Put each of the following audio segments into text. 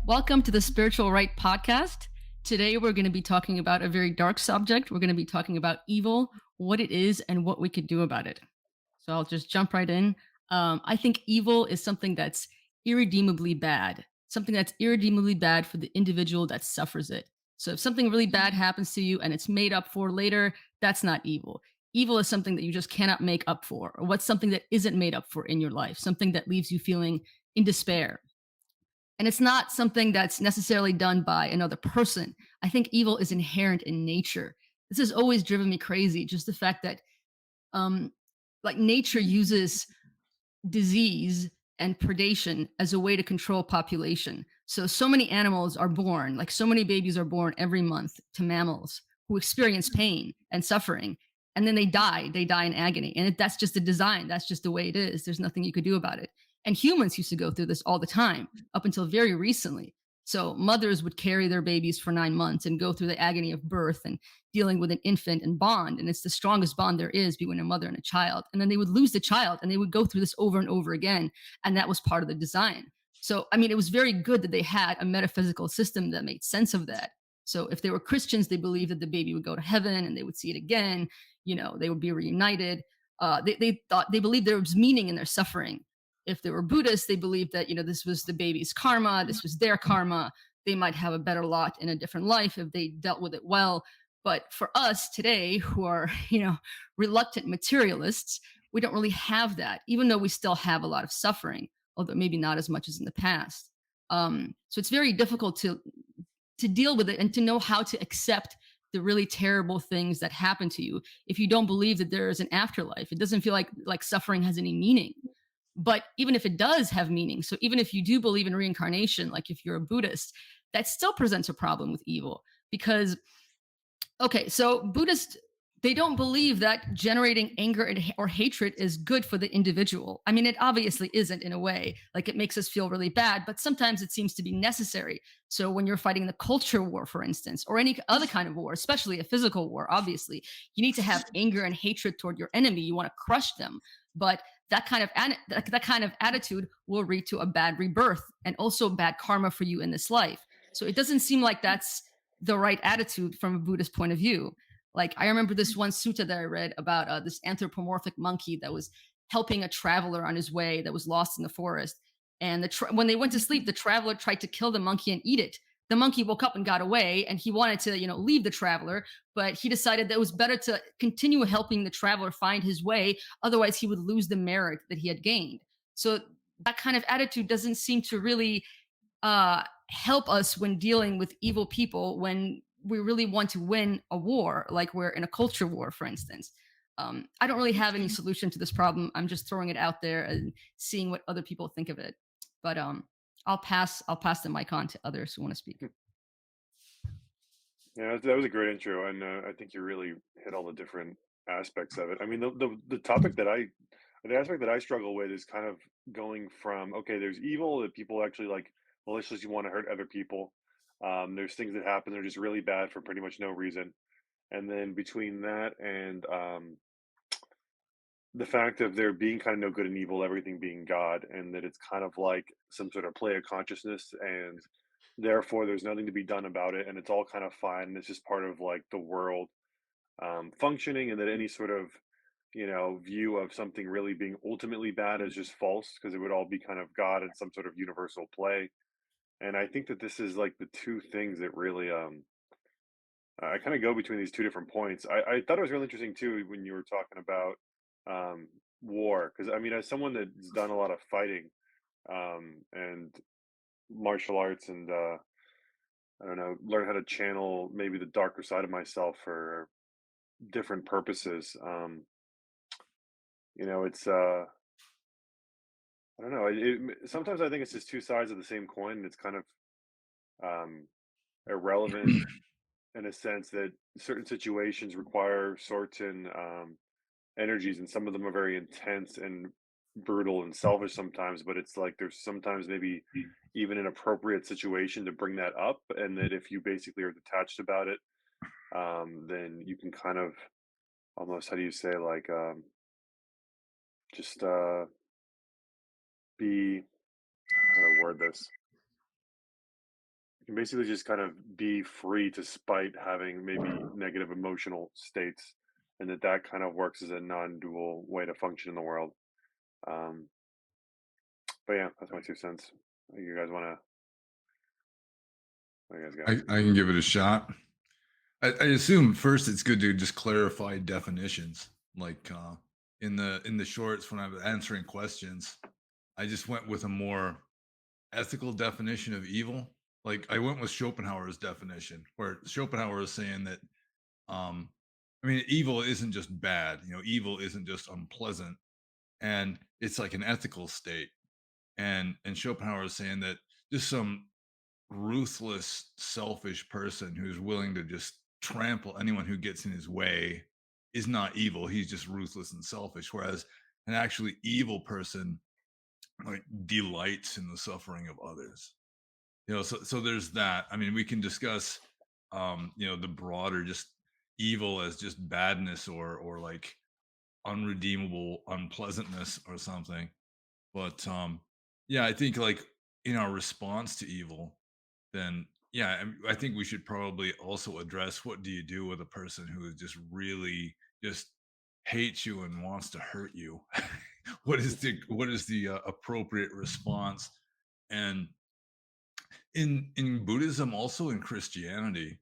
Welcome to the Spiritual Right podcast. Today we're going to be talking about a very dark subject. We're going to be talking about evil, what it is, and what we could do about it. So I'll just jump right in. I think evil is something that's irredeemably bad, something that's irredeemably bad for the individual that suffers it. So if something really bad happens to you and it's made up for later, that's not evil. Evil is something that you just cannot make up for, or what's something that isn't made up for in your life, something that leaves you feeling in despair. And it's not something that's necessarily done by another person. I think evil is inherent in nature. This has always driven me crazy, just the fact that um like nature uses disease and predation as a way to control population. So many animals are born, like so many babies are born every month to mammals who experience pain and suffering, and then they die. They die in agony, and that's just the design. That's just the way it is. There's nothing you could do about it. And humans used to go through this all the time up until very recently. So mothers would carry their babies for 9 months and go through the agony of birth and dealing with an infant and bond. And it's the strongest bond there is between a mother and a child. And then they would lose the child and they would go through this over and over again. And that was part of the design. So, I mean, it was very good that they had a metaphysical system that made sense of that. So if they were Christians, they believed that the baby would go to heaven and they would see it again. You know, they would be reunited. They believed there was meaning in their suffering. If they were Buddhists, they believed that, this was the baby's karma, this was their karma. They might have a better lot in a different life if they dealt with it well. But for us today, who are, reluctant materialists, we don't really have that, even though we still have a lot of suffering, although maybe not as much as in the past. So it's very difficult to deal with it and to know how to accept the really terrible things that happen to you if you don't believe that there is an afterlife. It doesn't feel like suffering has any meaning. But even if it does have meaning, so even if you do believe in reincarnation, like if you're a Buddhist, that still presents a problem with evil. Because, okay, so Buddhists, they don't believe that generating anger or hatred is good for the individual. I mean, it obviously isn't in a way. Like it makes us feel really bad, but sometimes it seems to be necessary. So when you're fighting the culture war, for instance, or any other kind of war, especially a physical war, obviously, you need to have anger and hatred toward your enemy. You want to crush them. But that kind of attitude will lead to a bad rebirth and also bad karma for you in this life. So it doesn't seem like that's the right attitude from a Buddhist point of view. Like I remember this one sutta that I read about this anthropomorphic monkey that was helping a traveler on his way that was lost in the forest. And when they went to sleep, the traveler tried to kill the monkey and eat it. The monkey woke up and got away, and he wanted to, leave the traveler, but he decided that it was better to continue helping the traveler find his way. Otherwise, he would lose the merit that he had gained. So that kind of attitude doesn't seem to really help us when dealing with evil people when we really want to win a war, like we're in a culture war, for instance. I don't really have any solution to this problem. I'm just throwing it out there and seeing what other people think of it. But I'll pass the mic on to others who want to speak. Yeah, that was a great intro, and I think you really hit all the different aspects of it. I mean, the aspect that I struggle with is kind of going from, okay, there's evil that people actually like maliciously want to hurt other people. There's things that happen that are just really bad for pretty much no reason, and then between that and the fact of there being kind of no good and evil, everything being God, and that it's kind of like some sort of play of consciousness, and therefore there's nothing to be done about it, and it's all kind of fine. And it's just part of like the world functioning, and that any sort of view of something really being ultimately bad is just false because it would all be kind of God in some sort of universal play. And I think that this is like the two things that really I kind of go between these two different points. I thought it was really interesting too when you were talking about war, because I mean, as someone that's done a lot of fighting and martial arts, and I don't know, learn how to channel maybe the darker side of myself for different purposes. It's I don't know. Sometimes I think it's just two sides of the same coin. And it's kind of um, irrelevant in a sense that certain situations require certain energies, and some of them are very intense and brutal and selfish sometimes. But it's like there's sometimes maybe even an appropriate situation to bring that up, and that if you basically are detached about it, then you can kind of almost, how do you say, like just be, how to word this, can basically just kind of be free to spite having maybe negative emotional states, and that kind of works as a non-dual way to function in the world. Um, but yeah, that's my 2 cents. You guys wanna what do you guys got? I can give it a shot. I assume first it's good to just clarify definitions. Like in the shorts when I was answering questions, I just went with a more ethical definition of evil. Like I went with Schopenhauer's definition, where Schopenhauer is saying that um I mean evil isn't just bad, evil isn't just unpleasant, and it's like an ethical state. And Schopenhauer is saying that just some ruthless, selfish person who's willing to just trample anyone who gets in his way is not evil. He's just ruthless and selfish. Whereas an actually evil person like delights in the suffering of others. So there's that. I mean, we can discuss the broader just evil as just badness or like unredeemable unpleasantness or something. But yeah, I think like in our response to evil, then yeah, I think we should probably also address what do you do with a person who is just really just hates you and wants to hurt you. What is the appropriate response? And in Buddhism, also in Christianity,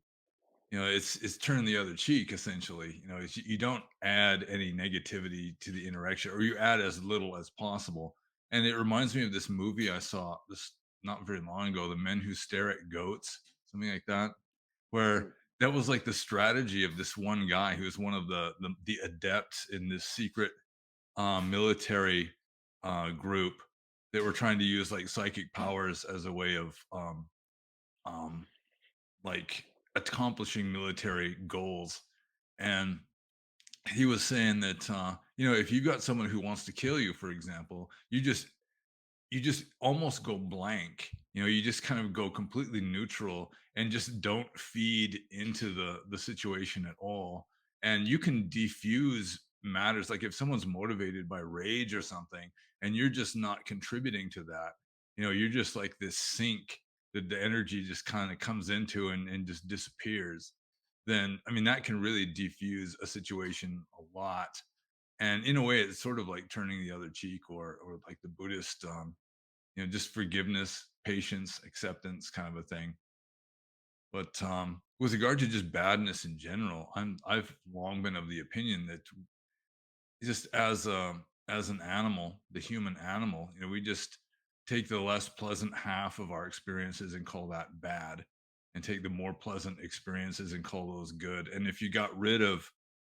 it's turn the other cheek essentially. You don't add any negativity to the interaction, or you add as little as possible. And it reminds me of this movie I saw this not very long ago, The Men Who Stare at Goats, something like that, Mm, where that was like the strategy of this one guy who was one of the adepts in this secret military group that were trying to use like psychic powers as a way of um, like accomplishing military goals. And he was saying that if you got someone who wants to kill you, for example, you just almost go blank. You just kind of go completely neutral and just don't feed into the situation at all. And you can defuse matters, like if someone's motivated by rage or something and you're just not contributing to that, you're just like this sink that the energy just kind of comes into and just disappears. Then I mean that can really defuse a situation a lot. And in a way it's sort of like turning the other cheek, or like the Buddhist just forgiveness, patience, acceptance kind of a thing. But with regard to just badness in general, I've long been of the opinion that just as an animal, the human animal, we just take the less pleasant half of our experiences and call that bad, and take the more pleasant experiences and call those good. And if you got rid of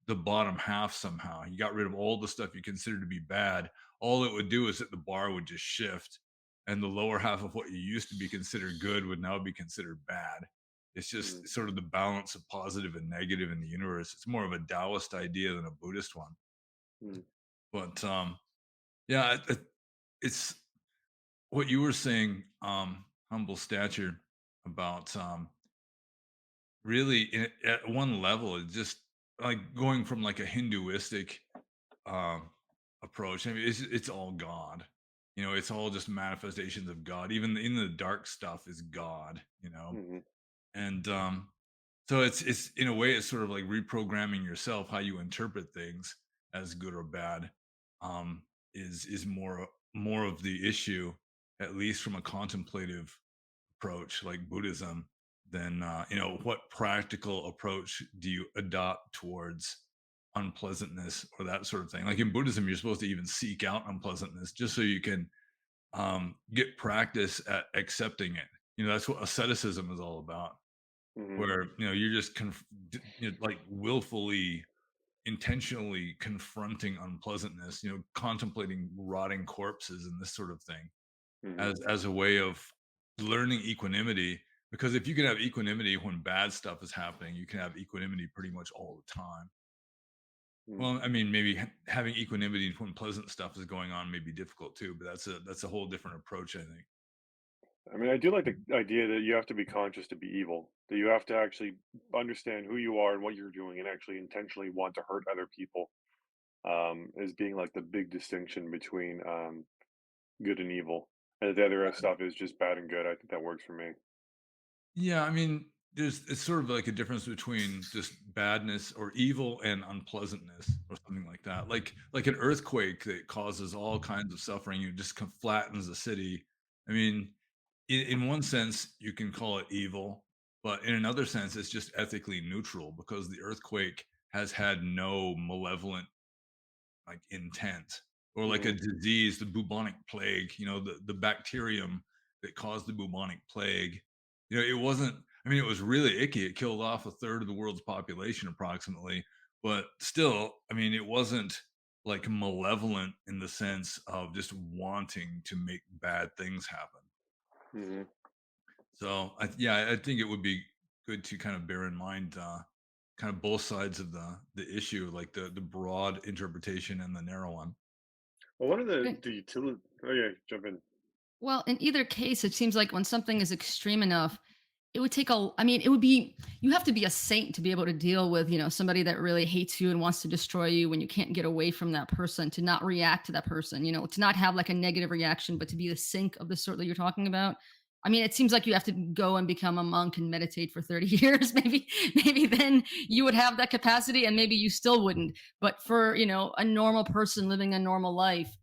the bottom half somehow, you got rid of all the stuff you consider to be bad, all it would do is that the bar would just shift, and the lower half of what you used to be considered good would now be considered bad. It's just mm, sort of the balance of positive and negative in the universe. It's more of a Taoist idea than a Buddhist one. mm, But yeah, it's what you were saying, humble stature, about really at one level, it's just like going from like a Hinduistic um, approach. I mean, it's all God. It's all just manifestations of God. Even in the dark stuff is God. mhm, And so it's in a way it's sort of like reprogramming yourself how you interpret things as good or bad. Is more of the issue, at least from a contemplative approach like Buddhism, than what practical approach do you adopt towards unpleasantness or that sort of thing. Like in Buddhism, you're supposed to even seek out unpleasantness just so you can get practice at accepting it. That's what asceticism is all about, mhm, where you're just like willfully, intentionally confronting unpleasantness, contemplating rotting corpses and this sort of thing, mhm, as a way of learning equanimity. Because if you can have equanimity when bad stuff is happening, you can have equanimity pretty much all the time. mm. Well, I mean, maybe having equanimity when pleasant stuff is going on may be difficult too, but that's a whole different approach, I think. I mean, I do like the idea that you have to be conscious to be evil, that you have to actually understand who you are and what you're doing and actually intentionally want to hurt other people, as being like the big distinction between good and evil. And the other stuff is just bad and good. I think that works for me. Yeah, I mean, it's sort of like a difference between just badness or evil and unpleasantness or something like that. Like an earthquake that causes all kinds of suffering, it just flattens the city. I mean, in one sense, you can call it evil, but in another sense, it's just ethically neutral because the earthquake has had no malevolent like intent, or like a Mhm. disease, the bubonic plague, the bacterium that caused the bubonic plague. It wasn't, I mean, it was really icky. It killed off a third of the world's population approximately, but still, I mean, it wasn't like malevolent in the sense of just wanting to make bad things happen. Mhm. So yeah, I think it would be good to kind of bear in mind kind of both sides of the issue, like the broad interpretation and the narrow one. Well, one of the utility. Oh yeah, jump in. Well, in either case, it seems like when something is extreme enough, it would take a, I mean, it would be, you have to be a saint to be able to deal with, somebody that really hates you and wants to destroy you when you can't get away from that person, to not react to that person, to not have like a negative reaction, but to be the sink of the sort that you're talking about. I mean, it seems like you have to go and become a monk and meditate for 30 years. Maybe then you would have that capacity and maybe you still wouldn't. But for, a normal person living a normal life,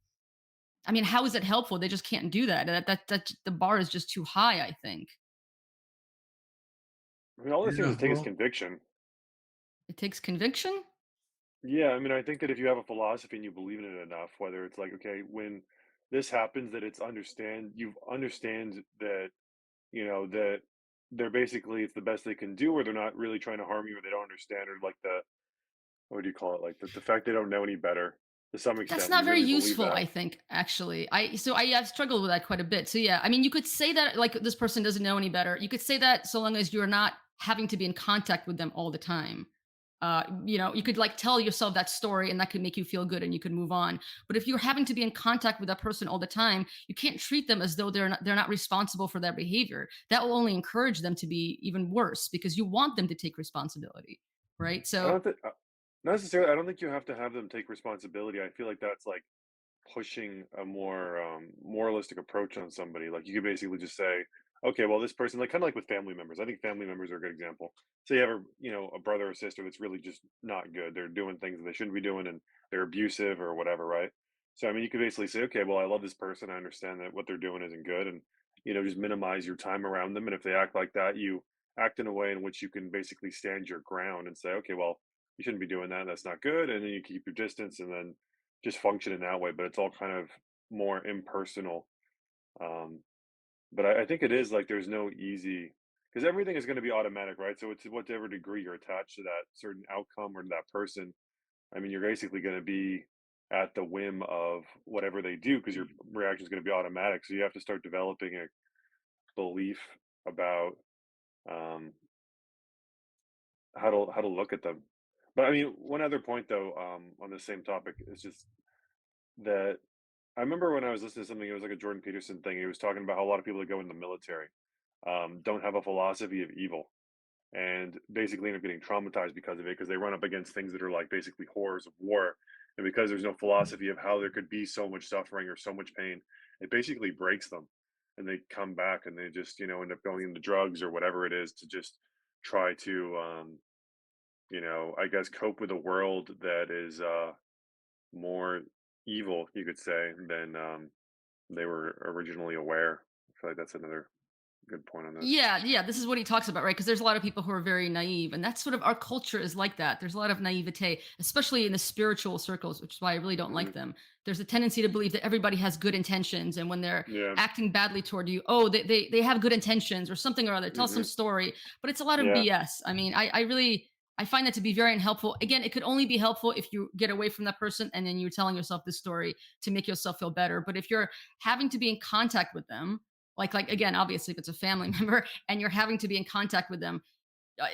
I mean, how is it helpful? They just can't do that. That the bar is just too high, I think. I mean, all this seems Yeah, to take is well, conviction. It takes conviction? Yeah, I mean, I think that if you have a philosophy and you believe in it enough, whether it's like, okay, when this happens, that it's you understand that, that they're basically it's the best they can do, or they're not really trying to harm you, or they don't understand, or like what do you call it? Like the fact they don't know any better to some That's extent. not You very really believe useful, that. I think, actually. I've struggled with that quite a bit. So yeah, I mean, you could say that like this person doesn't know any better. You could say that so long as you're not having to be in contact with them all the time. You could like tell yourself that story and that could make you feel good and you could move on. But if you're having to be in contact with that person all the time, you can't treat them as though they're not responsible for their behavior. That will only encourage them to be even worse because you want them to take responsibility, right? I So don't think not necessarily. I don't think you have to have them take responsibility. I feel like that's like pushing a more moralistic approach on somebody. Like you could basically just say, okay, well, this person, like kind of like with family members. I think family members are a good example. So you have a brother or sister that's really just not good. They're doing things that they shouldn't be doing, and they're abusive or whatever, right? So I mean, you could basically say, okay, well, I love this person. I understand that what they're doing isn't good, and just minimize your time around them. And if they act like that, you act in a way in which you can basically stand your ground and say, okay, well, you shouldn't be doing that. That's not good. And then you keep your distance, and then just function in that way, but it's all kind of more impersonal. Um, but I think it is like there's no easy because everything is going to be automatic, right? So it's whatever degree you're attached to that certain outcome or to that person. I mean, you're basically going to be at the whim of whatever they do because your reaction is going to be automatic. So you have to start developing a belief about um, how to look at them. But I mean, one other point though on the same topic is just that I remember when I was listening to something, it was like a Jordan Peterson thing. He was talking about how a lot of people that go in the military don't have a philosophy of evil and basically end up getting traumatized because of it because they run up against things that are like basically horrors of war. And because there's no philosophy of how there could be so much suffering or so much pain, it basically breaks them. And they come back and they just, end up going into drugs or whatever it is to just try to, I guess, cope with a world that is more evil, you could say, than they were originally aware. I feel like that's another good point on this. yeah, yeah, this is what he talks about, right? Because there's a lot of people who are very naive, and that's sort of our culture is like that. There's a lot of naivete, especially in the spiritual circles, which is why I really don't like Hmm. them. There's a tendency to believe that everybody has good intentions, and when they're Yeah. acting badly toward you, oh, they have good intentions or something or other. Tell some Hmm. story, but it's a lot of Yeah. BS. I mean, I really I find that to be very unhelpful. Again, it could only be helpful if you get away from that person and then you're telling yourself this story to make yourself feel better. But if you're having to be in contact with them, like again, obviously if it's a family member and you're having to be in contact with them, uh,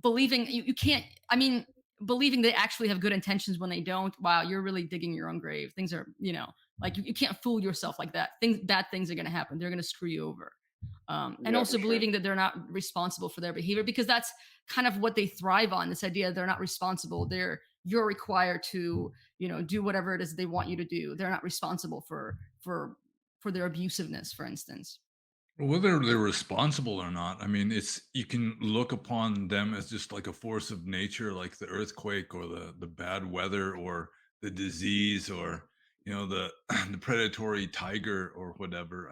believing you can't, I mean, believing they actually have good intentions when they don't, wow, you're really digging your own grave. Things are, like you can't fool yourself like that. Bad things are going to happen. They're going to screw you over. And Yeah, for also sure. believing that they're not responsible for their behavior because that's kind of what they thrive on, this idea they're not responsible, you're required to do whatever it is they want you to do. They're not responsible for their abusiveness, for instance. Whether they're responsible or not, I mean, it's you can look upon them as just like a force of nature, like the earthquake or the bad weather or the disease or the the predatory tiger or whatever.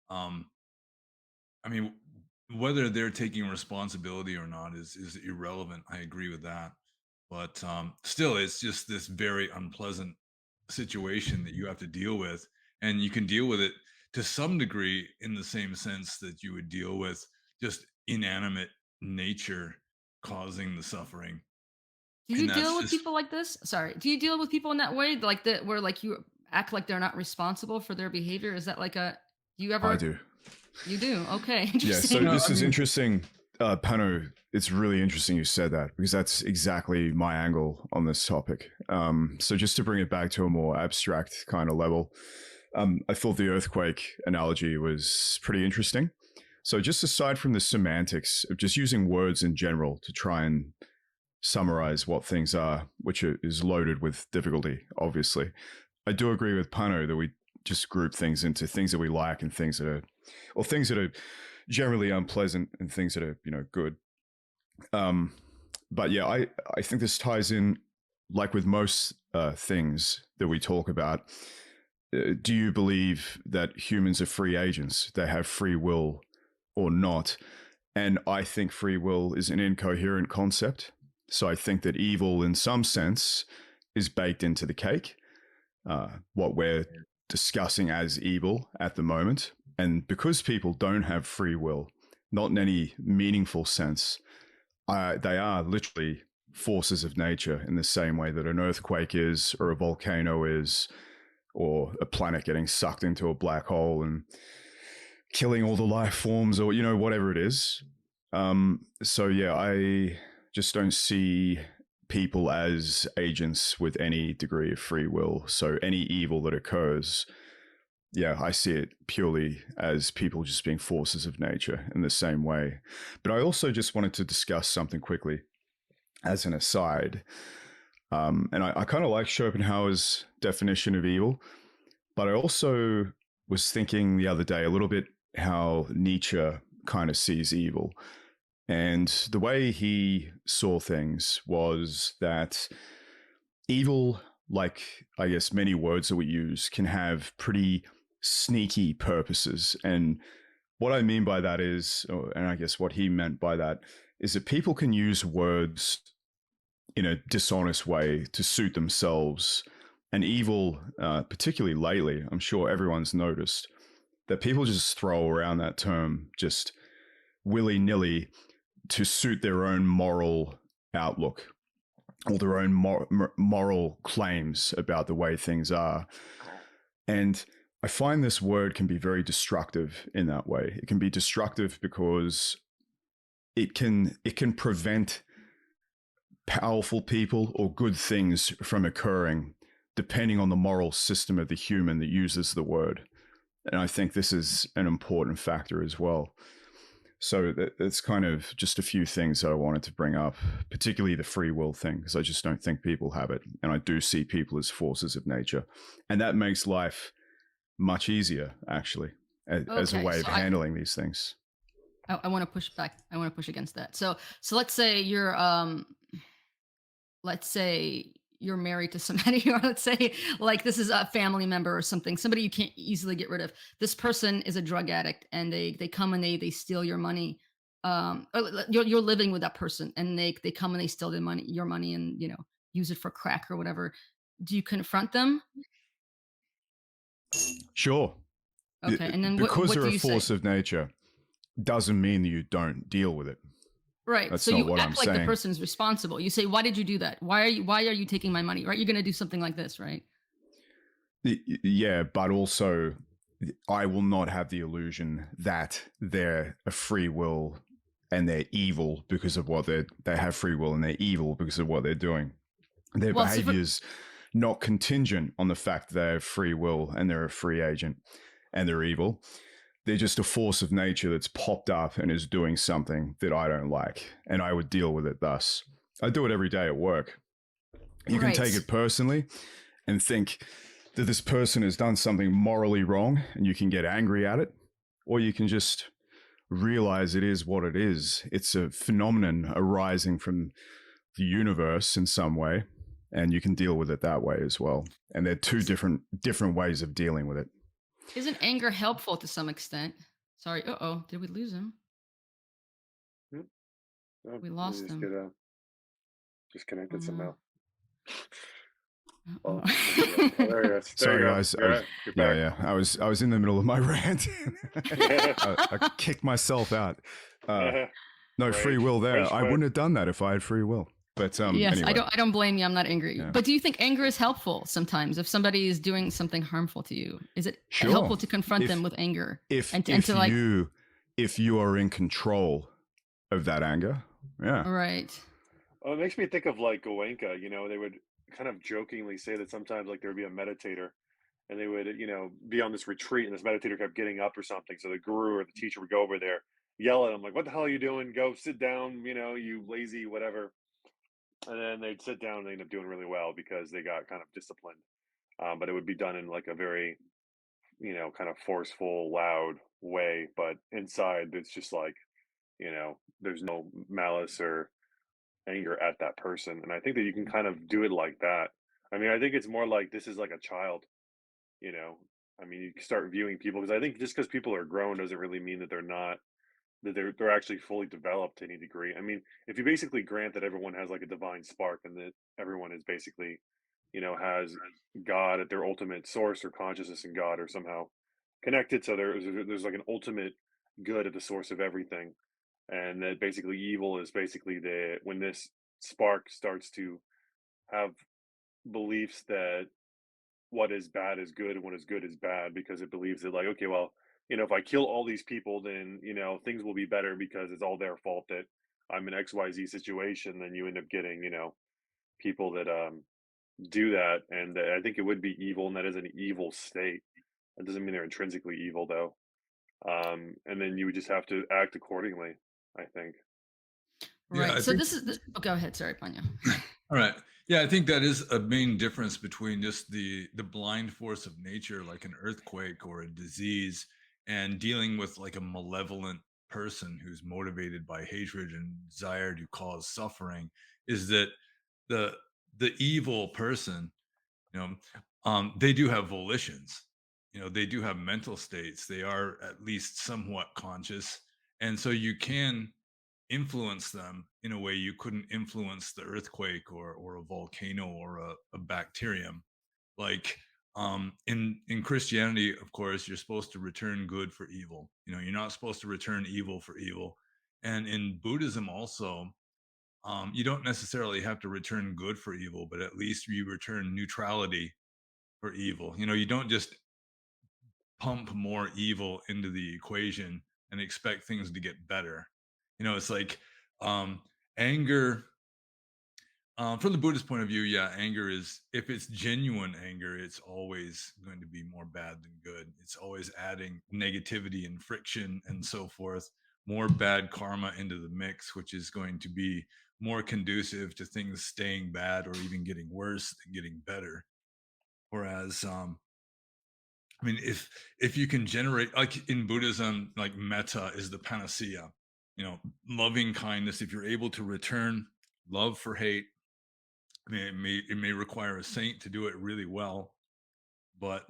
Um, I mean, whether they're taking responsibility or not is irrelevant. I agree with that, but still, it's just this very unpleasant situation that you have to deal with, and you can deal with it to some degree in the same sense that you would deal with just inanimate nature causing the suffering, Do and you deal that's with just people like this? Sorry. Do you deal with people in that way? Like that where like you act like they're not responsible for their behavior? Is that like a do you I ever do. you do? Okay, Yeah. So interesting. no. this I is mean, interesting, Panno. It's really interesting you said that because that's exactly my angle on this topic. So just to bring it back to a more abstract kind of level, I thought the earthquake analogy was pretty interesting. So just aside from the semantics of just using words in general to try and summarize what things are, which is loaded with difficulty, obviously, I do agree with Panno that we just group things into things that we like and things that are, or things that are generally unpleasant and things that are, good. Um, but yeah, I think this ties in, like with most things that we talk about. Do you believe that humans are free agents? They have free will or not? And I think free will is an incoherent concept. So I think that evil, in some sense, is baked into the cake. What we're discussing as evil at the moment. And because people don't have free will, not in any meaningful sense, they are literally forces of nature in the same way that an earthquake is, or a volcano is, or a planet getting sucked into a black hole and killing all the life forms, or whatever it is. So yeah, I just don't see people as agents with any degree of free will. So any evil that occurs, yeah, I see it purely as people just being forces of nature in the same way. But I also just wanted to discuss something quickly as an aside. And I kind of like Schopenhauer's definition of evil, but I also was thinking the other day a little bit how Nietzsche kind of sees evil. And the way he saw things was that evil, like I guess many words that we use, can have pretty sneaky purposes. And what I mean by that is, and I guess what he meant by that, is that people can use words in a dishonest way to suit themselves. And evil, particularly lately, I'm sure everyone's noticed that people just throw around that term just willy-nilly to suit their own moral outlook or their own moral claims about the way things are. And I find this word can be very destructive in that way. It can be destructive because it can prevent powerful people or good things from occurring depending on the moral system of the human that uses the word. And I think this is an important factor as well. So it's kind of just a few things that I wanted to bring up, particularly the free will thing, because I just don't think people have it. And I do see people as forces of nature. And that makes life much easier, actually, as a Okay, way so of handling these things. I want to push back. I want to push against that. So let's say you're married to somebody, or let's say like this is a family member or somebody you can't easily get rid of. This person is a drug addict, and they come and they steal your money. You're living with that person, and they come and they steal your money, and use it for crack or whatever. Do you confront them? Sure. Okay, and then Because what they're do a you say? force of nature doesn't mean that you don't deal with it. Right. That's So not you what I'm act like the saying. person's responsible. You say, "Why did you do that? Why are you taking my money?" Right? You're going to do something like this, right? Yeah, but also I will not have the illusion that they're a free will and they're evil because of what they have free will and they're evil because of what they're doing. Their Well, behavior's not contingent on the fact that they have free will and they're a free agent and they're evil. They're just a force of nature that's popped up and is doing something that I don't like, and I would deal with it thus. I do it every day at work. You can take right. it personally and think that this person has done something morally wrong, and you can get angry at it, or you can just realize it is what it is. It's a phenomenon arising from the universe in some way, and you can deal with it that way as well. And they're two different ways of dealing with it. Isn't anger helpful to some extent? Sorry. Uh-oh. Did we lose him? Oh, We lost just him. get disconnected somehow. Oh. There he is. Sorry, you guys. You're back. Yeah. I was in the middle of my rant. I kicked myself out. No free will there. I wouldn't have done that if I had free will. But yes, anyway. I don't blame you. I'm not angry. Yeah. But do you think anger is helpful sometimes if somebody is doing something harmful to you? Is it Sure. helpful to confront them with anger? If you are in control of that anger, yeah. Right. Well, it makes me think of like Goenka. They would kind of jokingly say that sometimes like there would be a meditator, and they would be on this retreat, and this meditator kept getting up or something. So the guru or the teacher would go over there, yell at him like, "What the hell are you doing? Go sit down, you lazy whatever." And then they'd sit down and they end up doing really well because they got kind of disciplined. But it would be done in like a very, kind of forceful, loud way. But inside, it's just like, there's no malice or anger at that person. And I think that you can kind of do it like that. I mean, I think it's more like this is like a child, you know. I mean, you can start viewing people because I think just because people are grown doesn't really mean that they're not that they're actually fully developed to any degree. I mean, if you basically grant that everyone has like a divine spark and that everyone is basically, has God at their ultimate source or consciousness in God or somehow connected, so there's like an ultimate good at the source of everything, and that basically evil is basically the when this spark starts to have beliefs that what is bad is good and what is good is bad because it believes that like okay well if I kill all these people then things will be better because it's all their fault that I'm in XYZ situation. Then you end up getting people that do that, and I think it would be evil, and that is an evil state. That doesn't mean they're intrinsically evil though. And then you would just have to act accordingly, I think. Right. Yeah, So this is go ahead. Sorry, Panno. all right. Yeah, I think that is a main difference between just the blind force of nature, like an earthquake or a disease, and dealing with like a malevolent person who's motivated by hatred and desire to cause suffering. Is that the evil person, you know, they do have volitions. They do have mental states. They are at least somewhat conscious, and so you can influence them in a way you couldn't influence the earthquake or a volcano or a bacterium. Like in Christianity, of course, you're supposed to return good for evil. You're not supposed to return evil for evil. And in Buddhism also, you don't necessarily have to return good for evil, but at least you return neutrality for evil. You don't just pump more evil into the equation and expect things to get better. It's like um, anger. From the Buddhist point of view, yeah, anger is, if it's genuine anger, it's always going to be more bad than good. It's always adding negativity and friction and so forth, more bad karma into the mix, which is going to be more conducive to things staying bad or even getting worse than getting better. Whereas, I mean, if you can generate, like in Buddhism, like metta is the panacea, loving kindness. If you're able to return love for hate, I mean, it may require a saint to do it really well, but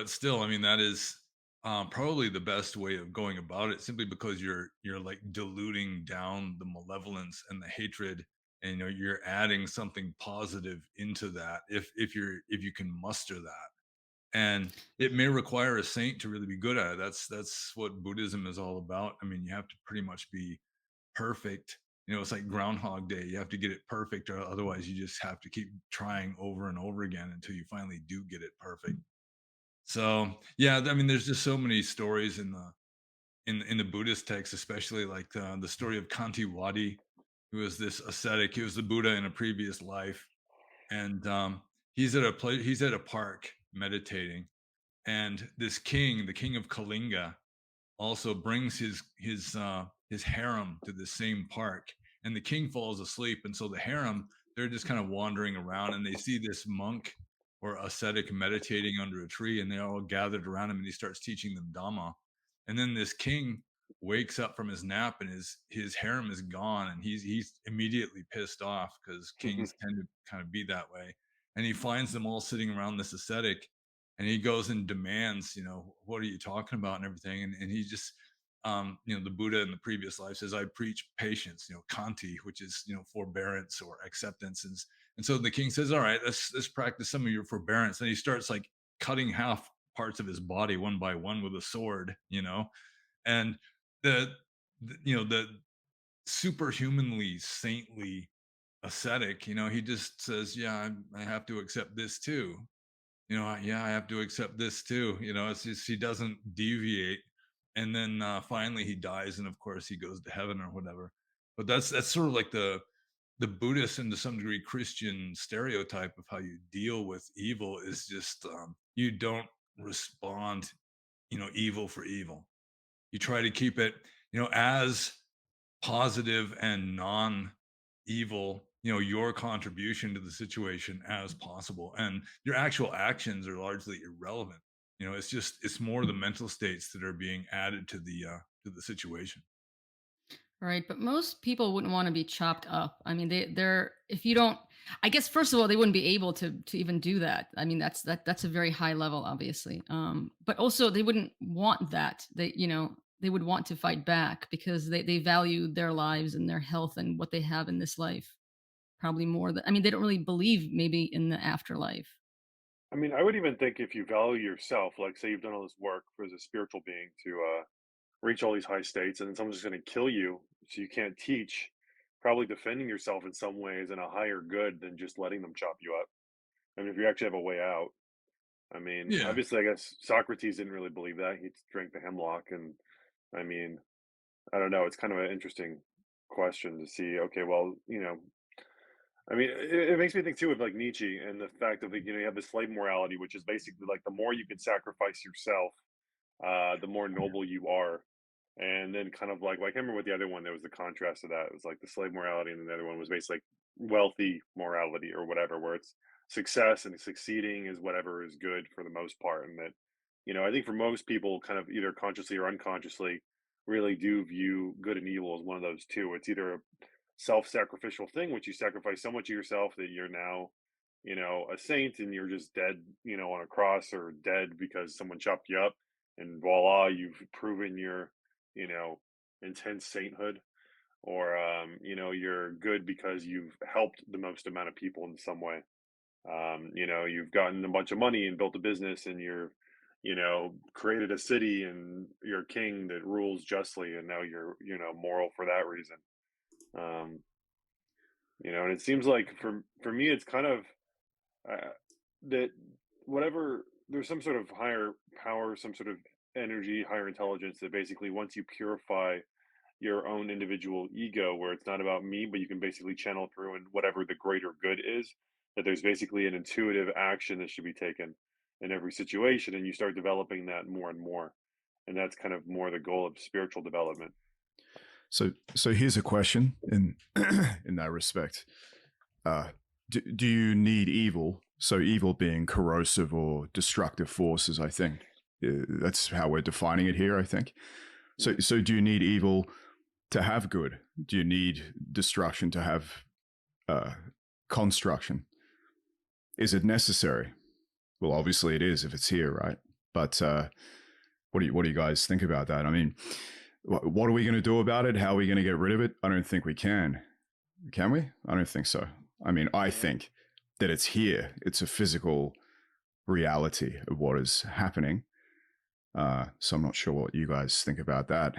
still, I mean, that is probably the best way of going about it. Simply because you're like diluting down the malevolence and the hatred, and you're adding something positive into that. If you can muster that, and it may require a saint to really be good at it. That's what Buddhism is all about. I mean, you have to pretty much be perfect. It's like Groundhog Day. You have to get it perfect, or otherwise you just have to keep trying over and over again until you finally do get it perfect. So yeah, I mean, there's just so many stories in the Buddhist texts, especially like the story of Kantiwadi, who was this ascetic. He was the Buddha in a previous life, and he's at a park meditating, and this king, the king of Kalinga, also brings his harem to the same park, and the king falls asleep, and so the harem, they're just kind of wandering around, and they see this monk or ascetic meditating under a tree, and they're all gathered around him, and he starts teaching them Dhamma. And then this king wakes up from his nap and his harem is gone, and he's immediately pissed off because kings tend to kind of be that way. And he finds them all sitting around this ascetic, and he goes and demands, what are you talking about and everything. And he just the Buddha in the previous life says, I preach patience, Kanti, which is, forbearance or acceptance. And so the king says, all right, let's practice some of your forbearance. And he starts like cutting half parts of his body one by one with a sword, and the superhumanly saintly ascetic, he just says, yeah, I have to accept this too. Yeah, I have to accept this too. It's just he doesn't deviate, and then finally he dies, and of course he goes to heaven or whatever. But that's sort of like the Buddhist and to some degree Christian stereotype of how you deal with evil is just you don't respond, evil for evil. You try to keep it, as positive and non evil, your contribution to the situation as possible. And your actual actions are largely irrelevant. It's more the mental states that are being added to the situation. Right, but most people wouldn't want to be chopped up. I mean, they're if you don't, I guess first of all, they wouldn't be able to even do that. I mean, that's a very high level, obviously. But also they wouldn't want that. They would want to fight back because they value their lives and their health and what they have in this life probably more than, I mean, they don't really believe maybe in the afterlife. I mean, I would even think if you value yourself, like say you've done all this work as a spiritual being to reach all these high states, and then someone's just going to kill you, so you can't teach. Probably defending yourself in some ways in a higher good than just letting them chop you up. I mean, if you actually have a way out. I mean, Yeah. obviously, I guess Socrates didn't really believe that. He drank the hemlock, and I mean, I don't know. It's kind of an interesting question to see. Okay, well, I mean, it makes me think too of like Nietzsche and the fact of like, you have the slave morality, which is basically like the more you can sacrifice yourself, the more noble you are. And then kind of like, well, I can't remember what the other one, there was the contrast to that. It was like the slave morality, and then the other one was basically like wealthy morality or whatever, where it's success and succeeding is whatever is good for the most part. And that, I think for most people, kind of either consciously or unconsciously, really do view good and evil as one of those two. It's either a self-sacrificial thing, which you sacrifice so much of yourself that you're now, a saint and you're just dead, on a cross, or dead because someone chopped you up, and voila, you've proven your, you know, intense sainthood, or you're good because you've helped the most amount of people in some way. You've gotten a bunch of money and built a business, and you're, created a city, and you're a king that rules justly, and now you're, moral for that reason. Um, and it seems like for me, it's kind of uh, that whatever, there's some sort of higher power, some sort of energy, higher intelligence that basically once you purify your own individual ego, where it's not about me, but you can basically channel through and whatever the greater good is, that there's basically an intuitive action that should be taken in every situation, and you start developing that more and more, and that's kind of more the goal of spiritual development. So here's a question in in that respect. Do you need evil? So evil being corrosive or destructive forces, I think. That's how we're defining it here, I think. So do you need evil to have good? Do you need destruction to have construction? Is it necessary? Well, obviously it is if it's here, right? But what do you guys think about that? I mean, what are we going to do about it? How are we going to get rid of it? I don't think we can. Can we? I don't think so. I mean, I think that it's here. It's a physical reality of what is happening. So I'm not sure what you guys think about that.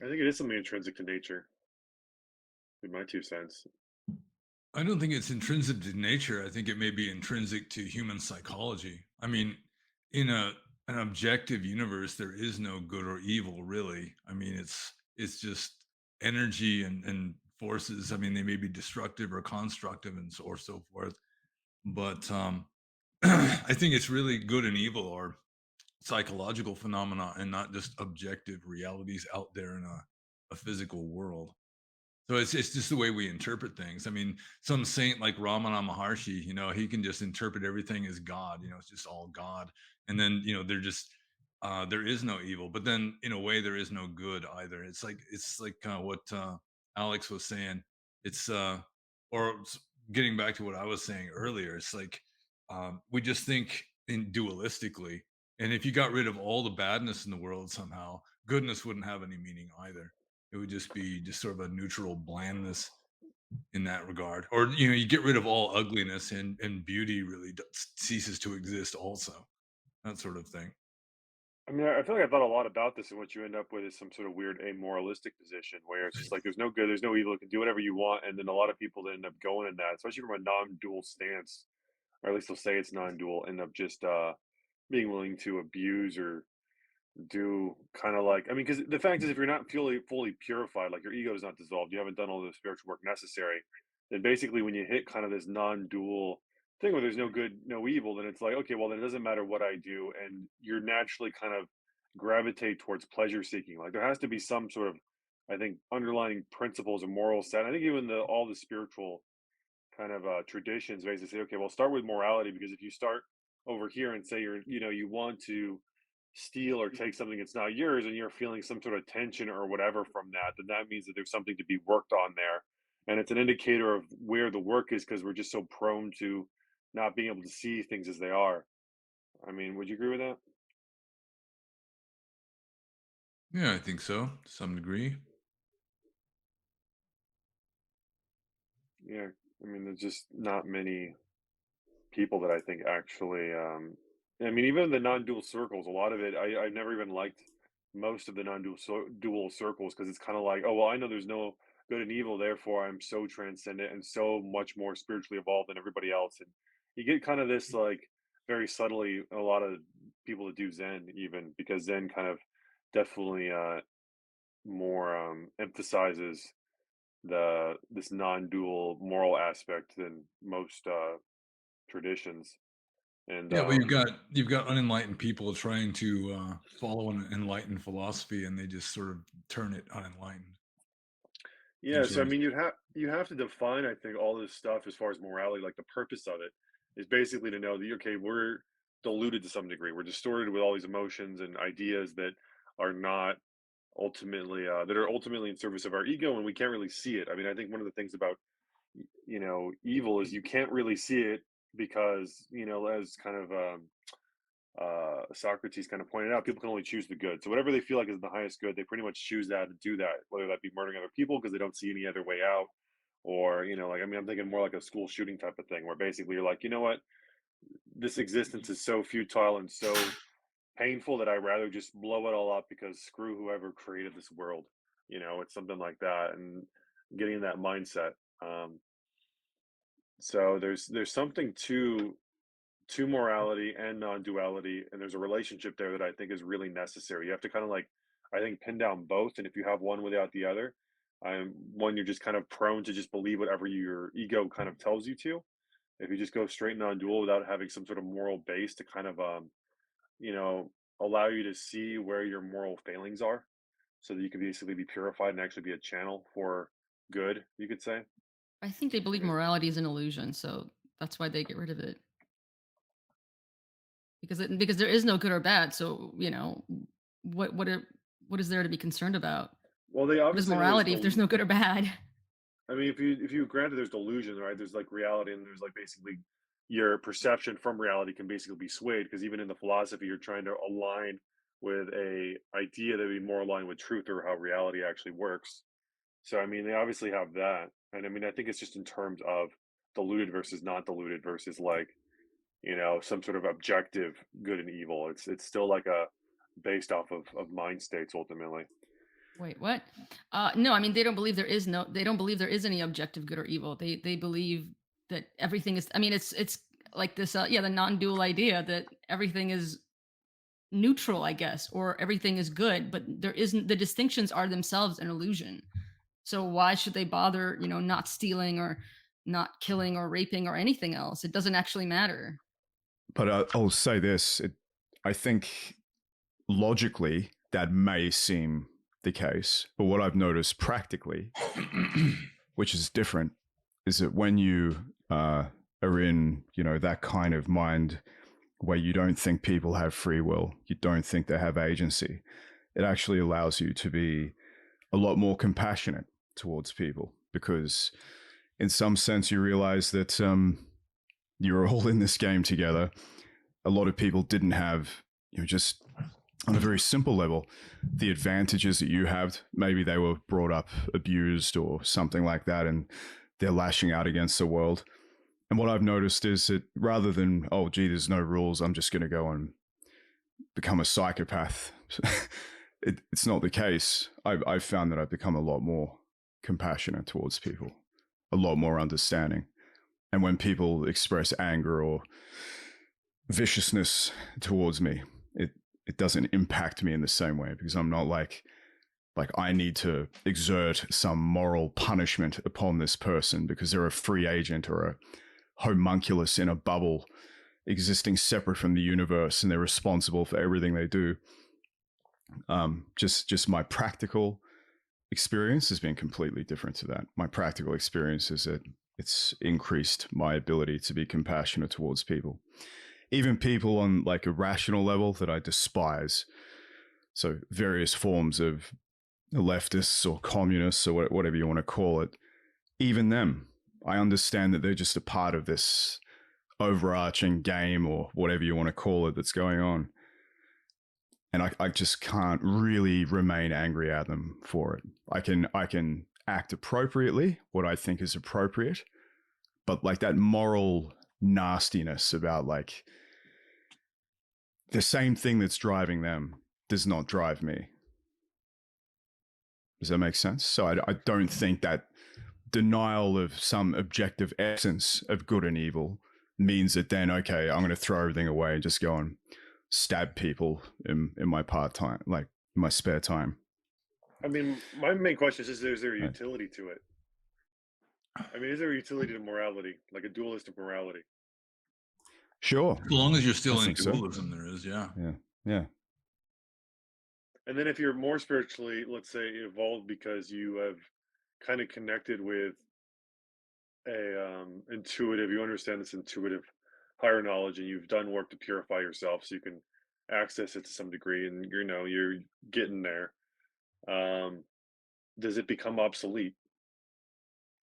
I think it is something intrinsic to nature, in my 2 cents. I don't think it's intrinsic to nature. I think it may be intrinsic to human psychology. I mean, in an objective universe, there is no good or evil, really. I mean, it's just energy and forces. I mean, they may be destructive or constructive and so forth. But I think it's really good and evil or psychological phenomena and not just objective realities out there in a physical world. So it's just the way we interpret things. I mean, some saint like Ramana Maharshi, he can just interpret everything as God. It's just all God. And then they're just there is no evil, but then in a way there is no good either. It's like what Alex was saying. It's or getting back to what I was saying earlier. It's like we just think in dualistically, and if you got rid of all the badness in the world somehow, goodness wouldn't have any meaning either. It would just be just sort of a neutral blandness in that regard. Or you get rid of all ugliness, and beauty really ceases to exist also. That sort of thing. I mean, I feel like I thought a lot about this, and what you end up with is some sort of weird amoralistic position where it's just like there's no good, there's no evil, you can do whatever you want, and then a lot of people that end up going in that, especially from a non-dual stance, or at least they'll say it's non-dual, end up just being willing to abuse or do kind of like, I mean, because the fact is, if you're not fully purified, like your ego is not dissolved, you haven't done all the spiritual work necessary, then basically when you hit kind of this non-dual thing where there's no good, no evil, then it's like, okay, well then it doesn't matter what I do, and you're naturally kind of gravitate towards pleasure seeking. Like there has to be some sort of, I think, underlying principles of moral set. I think even the all the spiritual kind of traditions basically say, okay, well start with morality, because if you start over here and say you want to steal or take something that's not yours, and you're feeling some sort of tension or whatever from that, then that means that there's something to be worked on there. And it's an indicator of where the work is, because we're just so prone to not being able to see things as they are. I mean, would you agree with that? Yeah, I think so, to some degree. Yeah. I mean, there's just not many people that I think actually, I mean, even the non-dual circles, a lot of it, I've never even liked most of the dual circles, because it's kind of like, oh, well, I know there's no good and evil, therefore I'm so transcendent and so much more spiritually evolved than everybody else. And you get kind of this, like, very subtly, a lot of people that do Zen, even because Zen kind of definitely more emphasizes this non-dual moral aspect than most traditions. And Yeah, well, you've got unenlightened people trying to follow an enlightened philosophy, and they just sort of turn it unenlightened yeah, and so sort I of. mean, you have to define, I think, all this stuff as far as morality. Like the purpose of it is basically to know that okay, we're diluted to some degree. We're distorted with all these emotions and ideas that are not ultimately that are ultimately in service of our ego, and we can't really see it. I mean, I think one of the things about evil is you can't really see it, because as kind of Socrates kind of pointed out, people can only choose the good. So whatever they feel like is the highest good, they pretty much choose that and do that, whether that be murdering other people because they don't see any other way out, or like, I mean, I'm thinking more like a school shooting type of thing, where basically you're like, you know what, this existence is so futile and so painful that I'd rather just blow it all up, because screw whoever created this world. It's something like that, and getting in that mindset. Um, so there's something to morality and non-duality, and there's a relationship there that I think is really necessary. You have to kind of, like, I think, pin down both, and if you have one without the other, one, you're just kind of prone to just believe whatever your ego kind of tells you to. If you just go straight non-dual without having some sort of moral base to kind of you know allow you to see where your moral failings are, so that you can basically be purified and actually be a channel for good, you could say. I think they believe Yeah. morality is an illusion, so that's why they get rid of it. Because there is no good or bad, so, what is there to be concerned about? Well, they What is obviously know there's morality if there's the no good or bad? I mean, if you granted there's delusion, right? There's like reality, and there's like basically your perception from reality can basically be swayed, because even in the philosophy, you're trying to align with a idea that would be more aligned with truth, or how reality actually works. So I mean, they obviously have that, and I mean, I think it's just in terms of diluted versus not diluted versus, like, some sort of objective good and evil. It's still like a based off of mind states ultimately. Wait, what? No, I mean, they don't believe there is any objective good or evil. They believe that everything is, I mean, it's like this, yeah, the non-dual idea that everything is neutral, I guess, or everything is good, but there isn't, the distinctions are themselves an illusion. So why should they bother, not stealing or not killing or raping or anything else? It doesn't actually matter. But I'll say this: I think logically that may seem the case, but what I've noticed practically, which is different, is that when you are in that kind of mind where you don't think people have free will, you don't think they have agency, it actually allows you to be a lot more compassionate towards people, because in some sense you realize that you're all in this game together. A lot of people didn't have, just on a very simple level, the advantages that you have. Maybe they were brought up abused or something like that, and they're lashing out against the world. And what I've noticed is that rather than, oh, gee, there's no rules, I'm just going to go and become a psychopath, it's not the case. I've found that I've become a lot more compassionate towards people, a lot more understanding. And when people express anger or viciousness towards me, it doesn't impact me in the same way, because I'm not like I need to exert some moral punishment upon this person because they're a free agent or a homunculus in a bubble existing separate from the universe and they're responsible for everything they do. Just my practical experience has been completely different to that. My practical experience is that it's increased my ability to be compassionate towards people, even people on like a rational level that I despise. So various forms of leftists or communists or whatever you want to call it, even them, I understand that they're just a part of this overarching game or whatever you want to call it that's going on. And I just can't really remain angry at them for it. I can act appropriately, what I think is appropriate, but like that moral nastiness about like the same thing that's driving them does not drive me. Does that make sense? So I don't think that denial of some objective essence of good and evil means that then, okay, I'm going to throw everything away and just go and stab people in my part-time, like my spare time. I mean, my main question is there a utility to it? I mean, is there a utility to morality, like a dualistic morality? Sure. As long as you're still in so. dualism, there is, yeah. Yeah. And then if you're more spiritually, let's say, evolved because you have kind of connected with a intuitive, you understand this intuitive higher knowledge, and you've done work to purify yourself so you can access it to some degree, and you're getting there. Does it become obsolete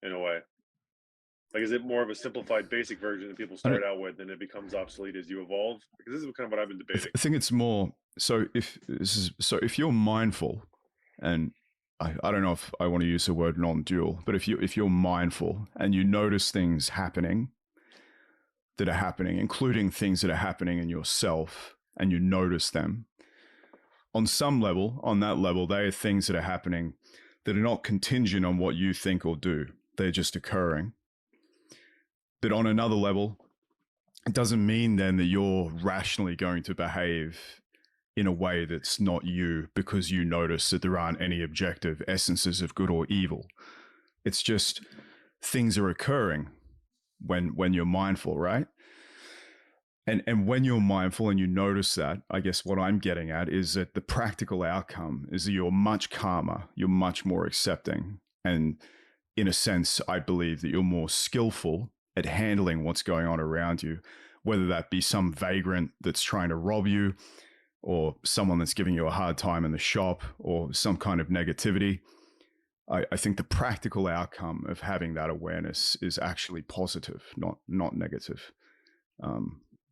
in a way? Like, is it more of a simplified basic version that people start out with and it becomes obsolete as you evolve? Because this is kind of what I've been debating. I think it's more so if you're mindful, and I don't know if I want to use the word non-dual, but if you're mindful and you notice things happening that are happening, including things that are happening in yourself, and you notice them on some level, on that level, they are things that are happening that are not contingent on what you think or do. They're just occurring. But on another level, it doesn't mean then that you're rationally going to behave in a way that's not you because you notice that there aren't any objective essences of good or evil. It's just things are occurring when you're mindful, right? And when you're mindful and you notice that, I guess what I'm getting at is that the practical outcome is that you're much calmer, you're much more accepting. And in a sense, I believe that you're more skillful at handling what's going on around you, whether that be some vagrant that's trying to rob you, or someone that's giving you a hard time in the shop, or some kind of negativity. I think the practical outcome of having that awareness is actually positive, not negative.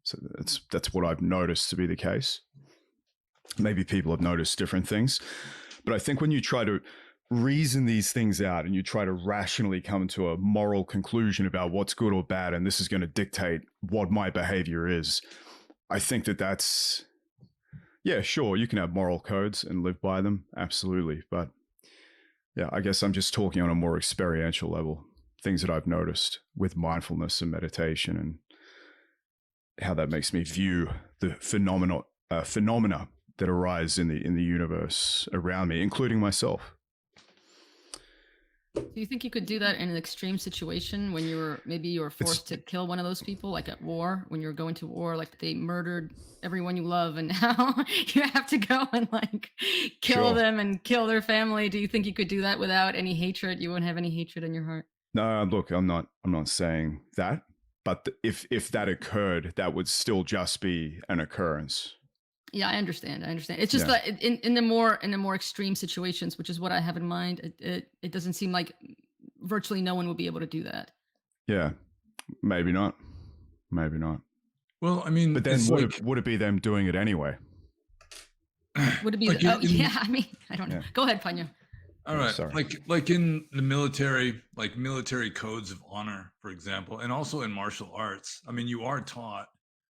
So that's what I've noticed to be the case. Maybe people have noticed different things, but I think when you try to reason these things out and you try to rationally come to a moral conclusion about what's good or bad, and this is going to dictate what my behavior is, I think that's, yeah, sure, you can have moral codes and live by them, absolutely. But yeah, I guess I'm just talking on a more experiential level, things that I've noticed with mindfulness and meditation, and how that makes me view the phenomena that arise in the universe around me, including myself. Do you think you could do that in an extreme situation when you were forced to kill one of those people, like at war, when you're going to war, like they murdered everyone you love and now you have to go and like kill them and kill their family? Do you think you could do that without any hatred? You wouldn't have any hatred in your heart? No, look, I'm not saying that. but if that occurred, that would still just be an occurrence. Yeah, I understand. It's just that in the more extreme situations, which is what I have in mind, it doesn't seem like virtually no one will be able to do that. Yeah, maybe not. Well, I mean, but then would it be them doing it anyway? Would it be? Like I mean, I don't know. Yeah. Go ahead, Panno. All right. Sorry. Like in the military, like military codes of honor, for example, and also in martial arts. I mean, you are taught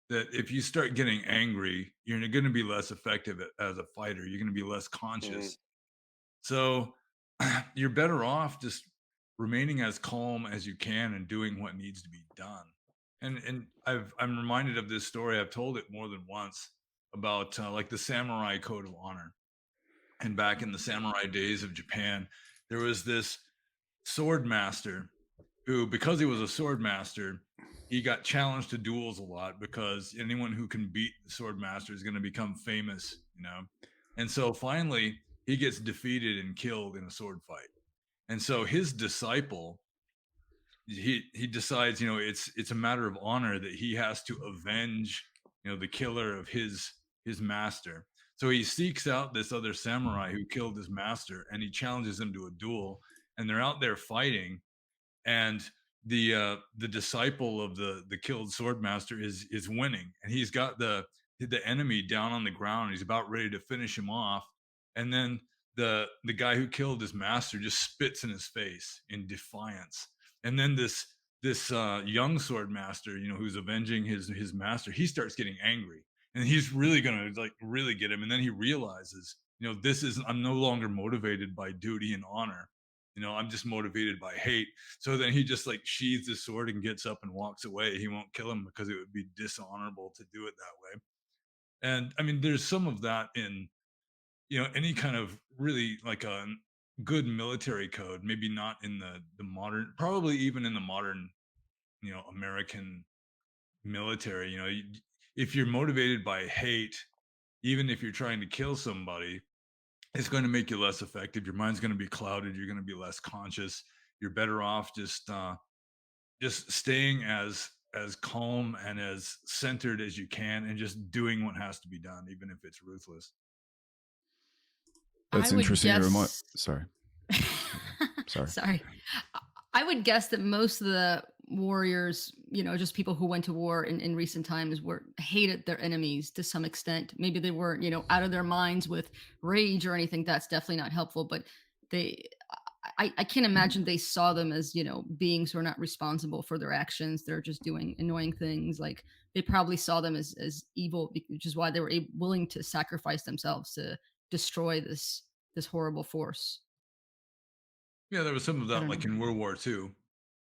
that if you start getting angry, you're going to be less effective as a fighter. You're going to be less conscious. So you're better off just remaining as calm as you can and doing what needs to be done. And I'm reminded of this story. I've told it more than once about like the samurai code of honor. And back in the samurai days of Japan, there was this sword master who, because he was a sword master, he got challenged to duels a lot because anyone who can beat the sword master is going to become famous, you know? And so finally he gets defeated and killed in a sword fight. And so his disciple, he decides, you know, it's a matter of honor that he has to avenge, you know, the killer of his master. So he seeks out this other samurai who killed his master, and he challenges him to a duel. And they're out there fighting, and the disciple of the killed sword master is winning, and he's got the enemy down on the ground. He's about ready to finish him off, and then the guy who killed his master just spits in his face in defiance. And then this young sword master, you know, who's avenging his master, he starts getting angry. And he's really gonna like really get him. And then he realizes, you know, I'm no longer motivated by duty and honor. You know, I'm just motivated by hate. So then he just like sheathes his sword and gets up and walks away. He won't kill him because it would be dishonorable to do it that way. And I mean, there's some of that in, you know, any kind of really like a good military code. Maybe not in the modern, probably even in the modern, you know, American military. You know, if you're motivated by hate, even if you're trying to kill somebody, it's going to make you less effective. Your mind's going to be clouded. You're going to be less conscious. You're better off just staying as calm and as centered as you can, and just doing what has to be done, even if it's ruthless. That's interesting. Sorry. Sorry. I would guess that most of the warriors, you know, just people who went to war in recent times, hated their enemies to some extent. Maybe they weren't, you know, out of their minds with rage or anything. That's definitely not helpful. But I can't imagine they saw them as, you know, beings who are not responsible for their actions. They're just doing annoying things. Like they probably saw them as evil, which is why they were willing to sacrifice themselves to destroy this horrible force. Yeah, there was some of that, like in World War II.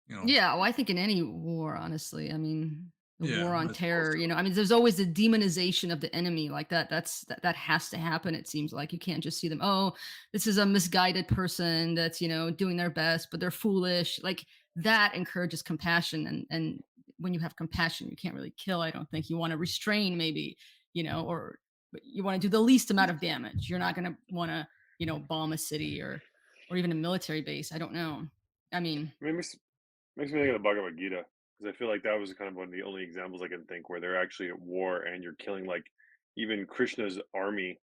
You know. Yeah, well, I think in any war, honestly. I mean, the war on terror. Also, you know, I mean, there's always the demonization of the enemy, like that. That has to happen. It seems like you can't just see them. Oh, this is a misguided person that's, you know, doing their best, but they're foolish. Like that encourages compassion, and when you have compassion, you can't really kill. I don't think you want to restrain, maybe, you know, or you want to do the least amount of damage. You're not going to want to, you know, bomb a city or even a military base. I don't know. I mean, makes me think of the Bhagavad Gita, because I feel like that was kind of one of the only examples I can think where they're actually at war and you're killing, like even Krishna's army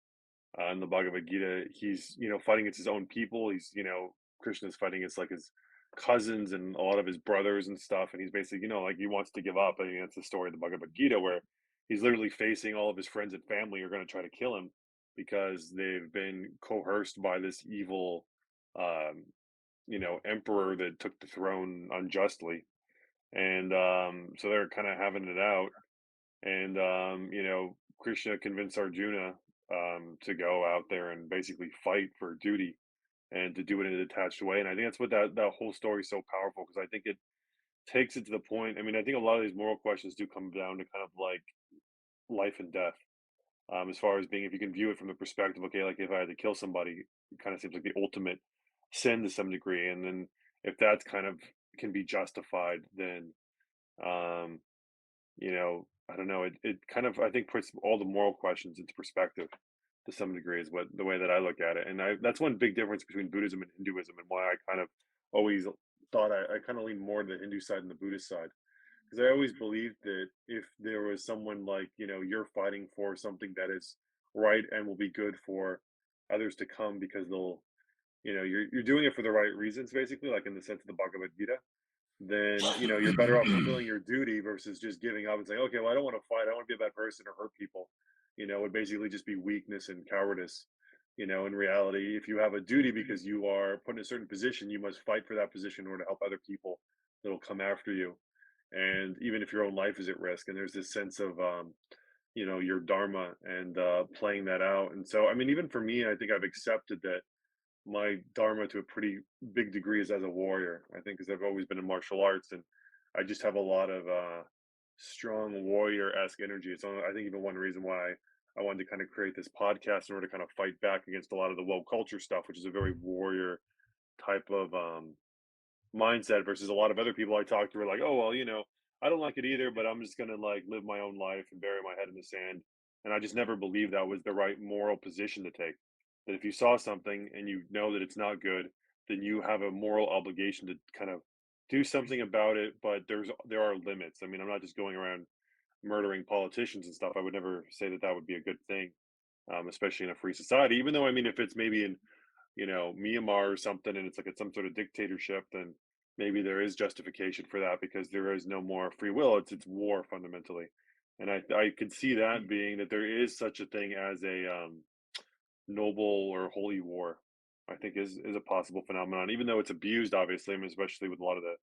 in the Bhagavad Gita. He's, you know, fighting against his own people. He's, you know, Krishna's fighting against like his cousins and a lot of his brothers and stuff, and he's basically, you know, like he wants to give up. I mean, that's the story of the Bhagavad Gita, where he's literally facing all of his friends and family are going to try to kill him because they've been coerced by this evil um you know, emperor that took the throne unjustly. And so they're kind of having it out. And you know, Krishna convinced Arjuna to go out there and basically fight for duty and to do it in a detached way. And I think that's what that whole story is so powerful, because I think it takes it to the point. I mean, I think a lot of these moral questions do come down to kind of like life and death. As far as being, if you can view it from the perspective, okay, like if I had to kill somebody, it kind of seems like the ultimate sin to some degree. And then if that's kind of can be justified, then um, you know, I don't know, it kind of, I think, puts all the moral questions into perspective to some degree, is what the way that I look at it. And that's one big difference between Buddhism and Hinduism, and why I kind of always thought I kind of lean more to the Hindu side than the Buddhist side. because I always believed that if there was someone like, you're fighting for something that is right and will be good for others to come because they'll, you're doing it for the right reasons, basically, like in the sense of the Bhagavad Gita, then, you're better off fulfilling your duty versus just giving up and saying, okay, well, I don't want to fight. I don't want to be a bad person or hurt people. It would basically just be weakness and cowardice. In reality, if you have a duty because you are put in a certain position, you must fight for that position in order to help other people that'll come after you. And even if your own life is at risk, and there's this sense of, your dharma and playing that out. And so, I mean, even for me, I think I've accepted that my dharma to a pretty big degree is as a warrior. I think because I've always been in martial arts, and I just have a lot of strong warrior-esque energy. It's I think even one reason why I wanted to kind of create this podcast in order to kind of fight back against a lot of the woke culture stuff, which is a very warrior type of mindset versus a lot of other people I talk to are like, oh well, I don't like it either, but I'm just gonna like live my own life and bury my head in the sand. And I just never believed that was the right moral position to take. That if you saw something and you know that it's not good, then you have a moral obligation to kind of do something about it. But there are limits. I mean, I'm not just going around murdering politicians and stuff. I would never say that that would be a good thing, especially in a free society. Even though, I mean, if it's maybe in Myanmar or something, and it's like it's some sort of dictatorship, then maybe there is justification for that because there is no more free will. It's war fundamentally, and I could see that being that there is such a thing as a noble or holy war. I think is a possible phenomenon, even though it's abused, obviously. I mean, especially with a lot of the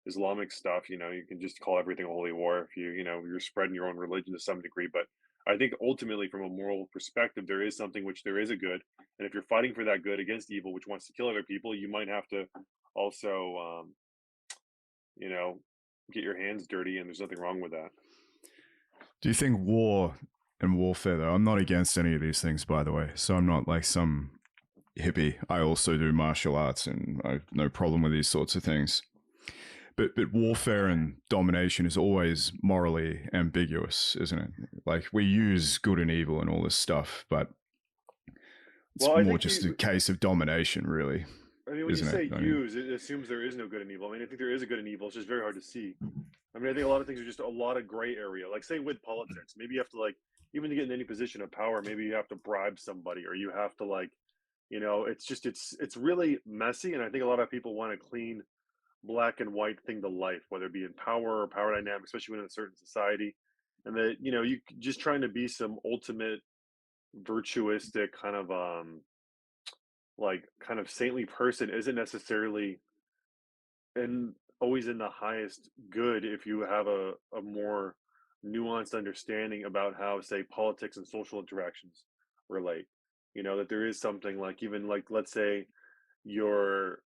Islamic stuff. You can just call everything a holy war if you're spreading your own religion to some degree. But I think ultimately, from a moral perspective, there is something which there is a good, and if you're fighting for that good against evil, which wants to kill other people, you might have to also, you know, get your hands dirty, and there's nothing wrong with that. Do you think war and warfare, though, I'm not against any of these things, by the way, so I'm not like some hippie. I also do martial arts, and I have no problem with these sorts of things. But warfare and domination is always morally ambiguous, isn't it? Like, we use good and evil and all this stuff, but it's more just a case of domination, really. I mean, when you say use, it assumes there is no good and evil. I mean, I think there is a good and evil. It's just very hard to see. I mean, I think a lot of things are just a lot of gray area. Like, say with politics, maybe you have to, like, even to get in any position of power, maybe you have to bribe somebody, or you have to, like, it's just it's really messy. And I think a lot of people want a clean black and white thing to life, whether it be in power or power dynamics, especially within a certain society. And that, you just trying to be some ultimate virtuistic kind of like kind of saintly person isn't necessarily and always in the highest good if you have a more nuanced understanding about how, say, politics and social interactions relate. That there is something like, even like, let's say you're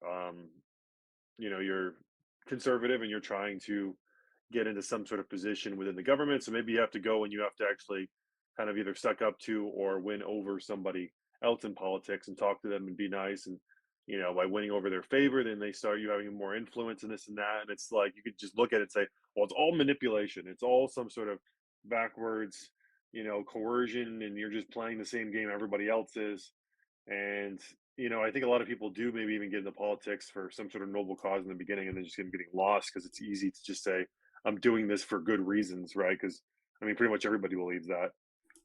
you're conservative and you're trying to get into some sort of position within the government, so maybe you have to go and you have to actually kind of either suck up to or win over somebody else in politics and talk to them and be nice, and by winning over their favor, then they start you having more influence and this and that. And it's like you could just look at it and say, well, it's all manipulation, it's all some sort of backwards coercion, and you're just playing the same game everybody else is. And I think a lot of people do maybe even get into politics for some sort of noble cause in the beginning, and then just getting lost because it's easy to just say, I'm doing this for good reasons, right? Because I mean, pretty much everybody believes that.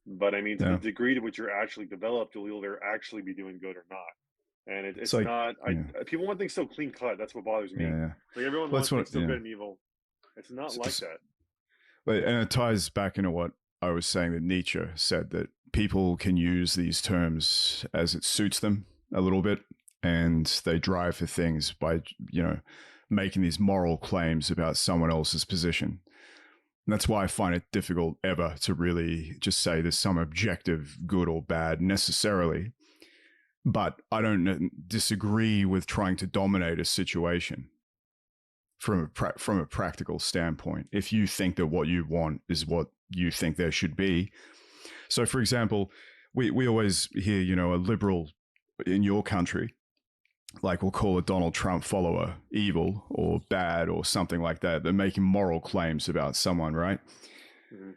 But I mean, to the degree to which you're actually developed, you'll either actually be doing good or not. And it's like, not. People want things so clean cut. That's what bothers me. Like, everyone wants things so good and evil. It's not like that. And it ties back into what I was saying, that Nietzsche said that people can use these terms as it suits them a little bit, and they drive for things by making these moral claims about someone else's position. And that's why I find it difficult ever to really just say there's some objective good or bad necessarily. But I don't disagree with trying to dominate a situation from a practical standpoint, if you think that what you want is what you think there should be. So, for example, we always hear, a liberal in your country, like, we'll call a Donald Trump follower evil or bad or something like that. They're making moral claims about someone, right? Mm-hmm.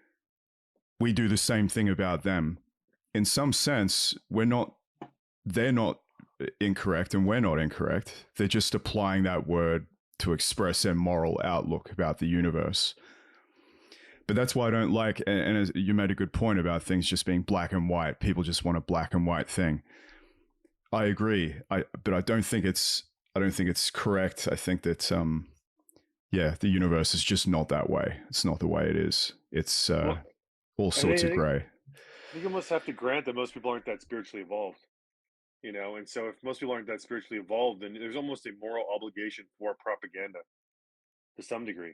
We do the same thing about them. In some sense, they're not incorrect and we're not incorrect. They're just applying that word to express their moral outlook about the universe. But that's why I don't like, and as you made a good point about things just being black and white. People just want a black and white thing. I agree. But I don't think it's correct. I think that yeah, the universe is just not that way. It's not the way it is. It's Well, all I sorts of think gray. I think you almost have to grant that most people aren't that spiritually evolved, you know. And so, if most people aren't that spiritually evolved, then there's almost a moral obligation for propaganda to some degree,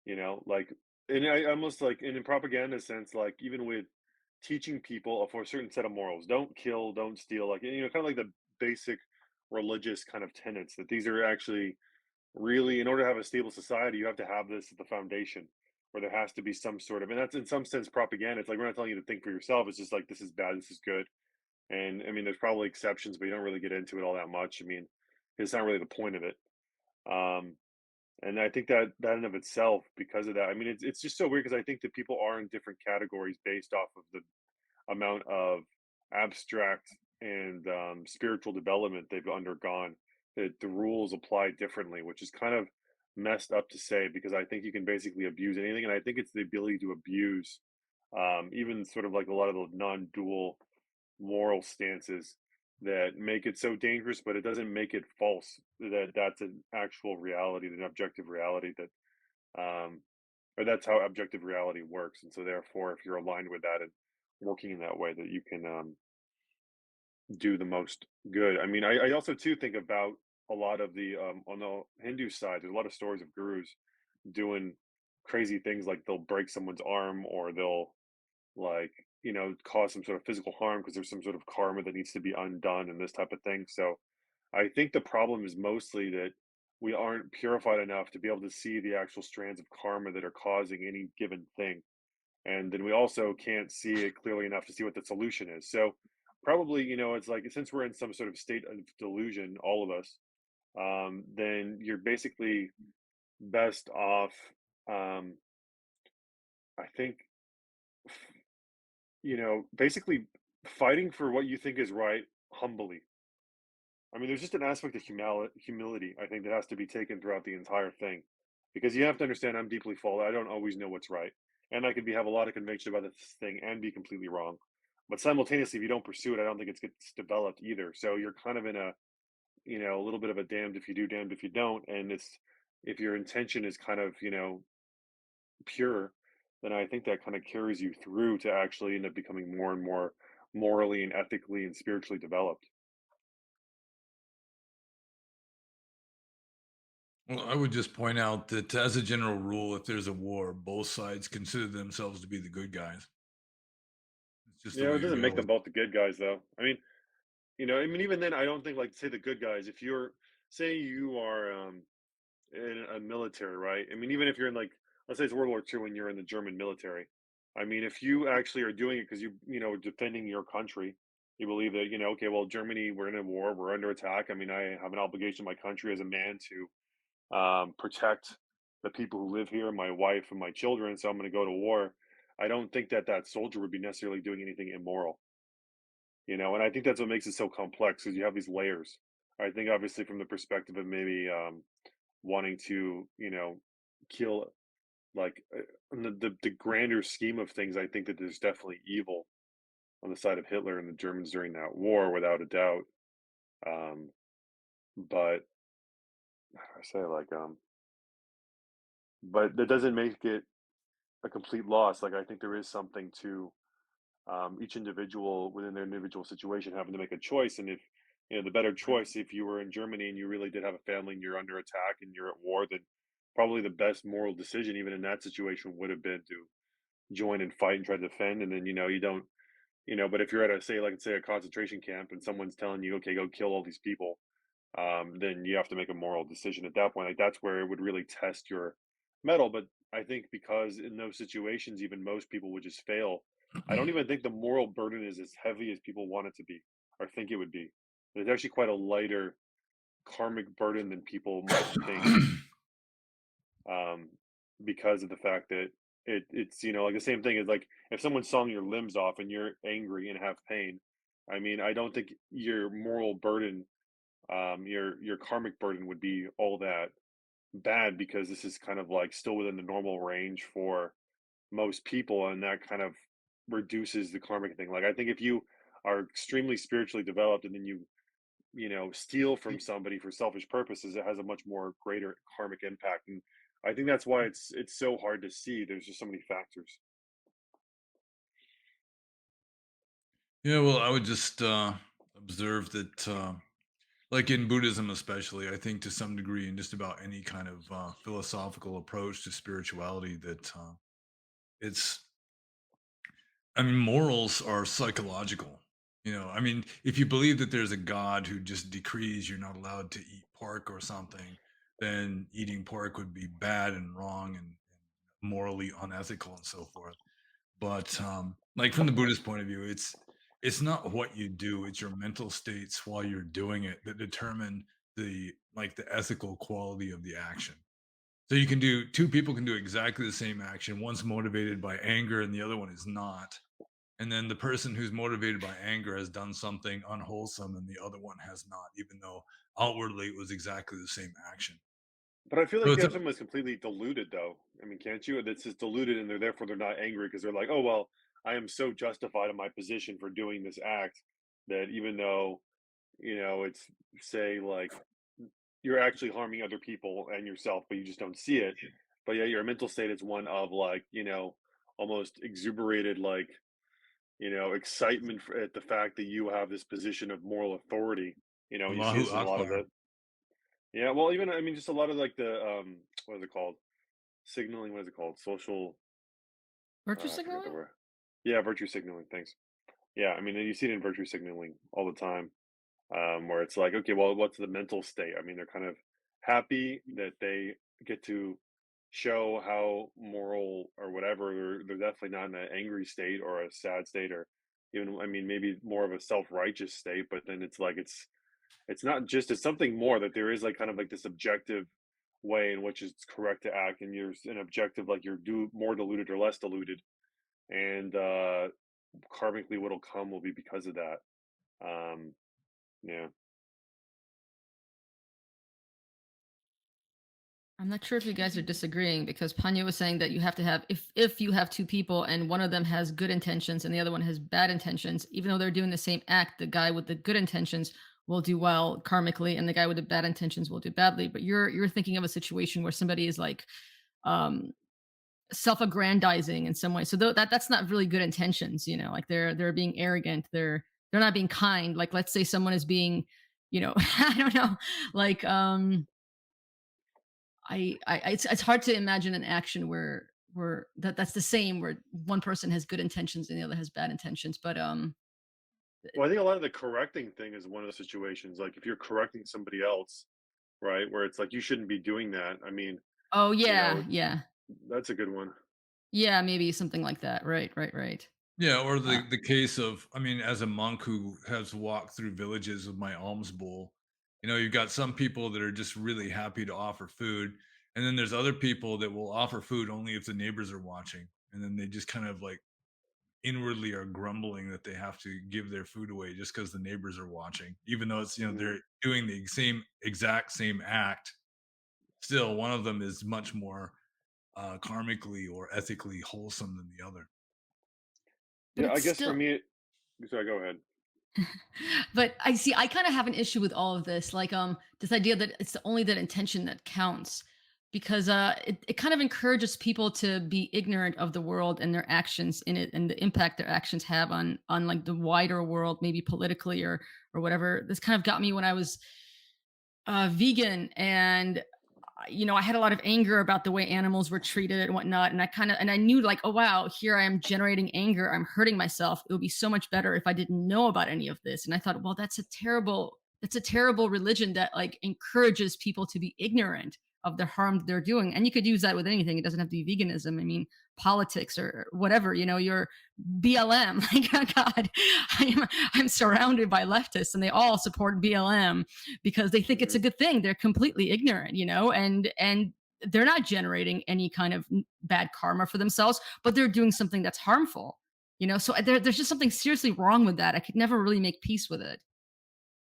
you know. Like, and I almost like in a propaganda sense, like even with teaching people for a certain set of morals, don't kill, don't steal, like you know, kind of like the basic religious kind of tenets that these are actually really, in order to have a stable society, you have to have this at the foundation, where there has to be some sort of, and that's in some sense propaganda. It's like we're not telling you to think for yourself. It's just like this is bad, this is good. And I mean, there's probably exceptions, but you don't really get into it all that much. I mean, it's not really the point of it. Um, and I think that that in of itself, because of that, I mean, it's just so weird because I think that people are in different categories based off of the amount of abstract and spiritual development they've undergone. That the rules apply differently, which is kind of messed up to say because I think you can basically abuse anything, and I think it's the ability to abuse even sort of like a lot of the non-dual moral stances that make it so dangerous, but it doesn't make it false. That that's an actual reality, an objective reality that, or that's how objective reality works. And so, therefore, if you're aligned with that and working in that way, that you can do the most good. I mean, I also too think about a lot of the on the Hindu side. There's a lot of stories of gurus doing crazy things, like they'll break someone's arm or they'll like you know cause some sort of physical harm because there's some sort of karma that needs to be undone and this type of thing. So I think the problem is mostly that we aren't purified enough to be able to see the actual strands of karma that are causing any given thing, and then we also can't see it clearly enough to see what the solution is. So probably, you know, it's like since we're in some sort of state of delusion, all of us, then you're basically best off, um, I think, you know, basically fighting for what you think is right humbly. I mean, there's just an aspect of humility, I think, that has to be taken throughout the entire thing, because you have to understand I'm deeply fallen. I don't always know what's right, and I could be have a lot of conviction about this thing and be completely wrong. But simultaneously, if you don't pursue it, I don't think gets developed either. So you're kind of in a you know a little bit of a damned if you do, damned if you don't. And it's if your intention is kind of you know pure, then I think that kind of carries you through to actually end up becoming more and more morally and ethically and spiritually developed. Well, I would just point out that as a general rule, if there's a war, both sides consider themselves to be the good guys. It's just You the know, way it you doesn't make go. them both the good guys, though. I mean, you know, I mean, even then, I don't think like say the good guys. If you're, say, you are in a military, right? I mean, even if you're in like, let's say it's World War II and you're in the German military. I mean, if you actually are doing it because you know, defending your country, you believe that you know, okay, well, Germany, we're in a war, we're under attack. I mean, I have an obligation to my country as a man to protect the people who live here, my wife and my children. So I'm going to go to war. I don't think that that soldier would be necessarily doing anything immoral, you know. And I think that's what makes it so complex because you have these layers. I think obviously from the perspective of maybe wanting to you know kill like in the grander scheme of things, I think that there's definitely evil on the side of Hitler and the Germans during that war without a doubt. um but how do I say, like, but that doesn't make it a complete loss. Like I think there is something to each individual within their individual situation having to make a choice. And if you know the better choice, if you were in Germany and you really did have a family and you're under attack and you're at war, then probably the best moral decision, even in that situation, would have been to join and fight and try to defend. And then you know you don't, you know. But if you're at a say like say a concentration camp and someone's telling you, okay, go kill all these people, then you have to make a moral decision at that point. Like that's where it would really test your metal. But I think because in those situations, even most people would just fail. I don't even think the moral burden is as heavy as people want it to be or think it would be. It's actually quite a lighter karmic burden than people might think, um, because of the fact that it's you know like the same thing is like if someone's sawing your limbs off and you're angry and have pain. I mean, I don't think your moral burden, your karmic burden would be all that bad because this is kind of like still within the normal range for most people, and that kind of reduces the karmic thing. Like I think if you are extremely spiritually developed and then you steal from somebody for selfish purposes, it has a much more greater karmic impact. And I think that's why it's so hard to see. There's just so many factors. Yeah, well, I would just observe that, like in Buddhism, especially, I think to some degree, in just about any kind of philosophical approach to spirituality, that it's, I mean, morals are psychological. I mean, if you believe that there's a God who just decrees you're not allowed to eat pork or something, then eating pork would be bad and wrong and morally unethical and so forth. But like from the Buddhist point of view, it's not what you do, it's your mental states while you're doing it that determine the ethical quality of the action. So you can do two people can do exactly the same action. One's motivated by anger and the other one is not. And then the person who's motivated by anger has done something unwholesome and the other one has not, even though outwardly it was exactly the same action. But I feel So like it's you a, have someone that's completely diluted, though. I mean, can't you? That's just diluted, and therefore they're not angry because they're like, "Oh well, I am so justified in my position for doing this act that even though it's say like you're actually harming other people and yourself, but you just don't see it. But yeah, your mental state is one of like almost exuberated like excitement at the fact that you have this position of moral authority. You see Allahu this in a lot of Akbar. the yeah. Well, even I mean, just a lot of like the what is it called? Signaling, what is it called? Social, Virtue I forgot the signaling? word. Yeah, virtue signaling, thanks. Yeah, I mean, you see it in virtue signaling all the time, where it's like, okay, well, what's the mental state? I mean, they're kind of happy that they get to show how moral or whatever. They're definitely not in an angry state or a sad state or even, I mean, maybe more of a self-righteous state, but then it's like it's not just it's something more that there is like kind of like this objective way in which it's correct to act, and you're an objective like you're more diluted or less diluted, and karmically what'll come will be because of that. Um, yeah. I'm not sure if you guys are disagreeing because Panyo was saying that you have to have if you have two people and one of them has good intentions and the other one has bad intentions, even though they're doing the same act, the guy with the good intentions will do well karmically and the guy with the bad intentions will do badly. But you're thinking of a situation where somebody is like um self-aggrandizing in some way. So that's not really good intentions, like they're being arrogant, they're not being kind. Like let's say someone is being, I don't know, like it's hard to imagine an action where that's the same where one person has good intentions and the other has bad intentions. But Well, I think a lot of the correcting thing is one of the situations. Like if you're correcting somebody else, right, where it's like you shouldn't be doing that. I mean, oh you yeah, know, yeah, that's a good one. yeah, maybe something like that. Right, right, right. Yeah, or Uh, the case of, I mean, as a monk who has walked through villages with my alms bowl, you've got some people that are just really happy to offer food, and then there's other people that will offer food only if the neighbors are watching, and then they just kind of like inwardly are grumbling that they have to give their food away just because the neighbors are watching, even though it's Mm. they're doing the same exact same act. Still, one of them is much more karmically or ethically wholesome than the other. but Yeah, I it's guess for still me, sorry, go ahead. but I see I kind of have an issue with all of this, like this idea that it's only that intention that counts because it kind of encourages people to be ignorant of the world and their actions in it and the impact their actions have on like the wider world, maybe politically or whatever. This kind of got me when I was vegan and I had a lot of anger about the way animals were treated and whatnot. And I knew like, oh, wow, here I am generating anger. I'm hurting myself. It would be so much better if I didn't know about any of this. And I thought, well, that's a terrible religion that like encourages people to be ignorant of the harm they're doing. And you could use that with anything. It doesn't have to be veganism. I mean, politics or whatever, your BLM. Like, oh God, I'm surrounded by leftists and they all support BLM because they think it's Hmm. a good thing. They're completely ignorant, and they're not generating any kind of bad karma for themselves, but they're doing something that's harmful. So there's just something seriously wrong with that. I could never really make peace with it.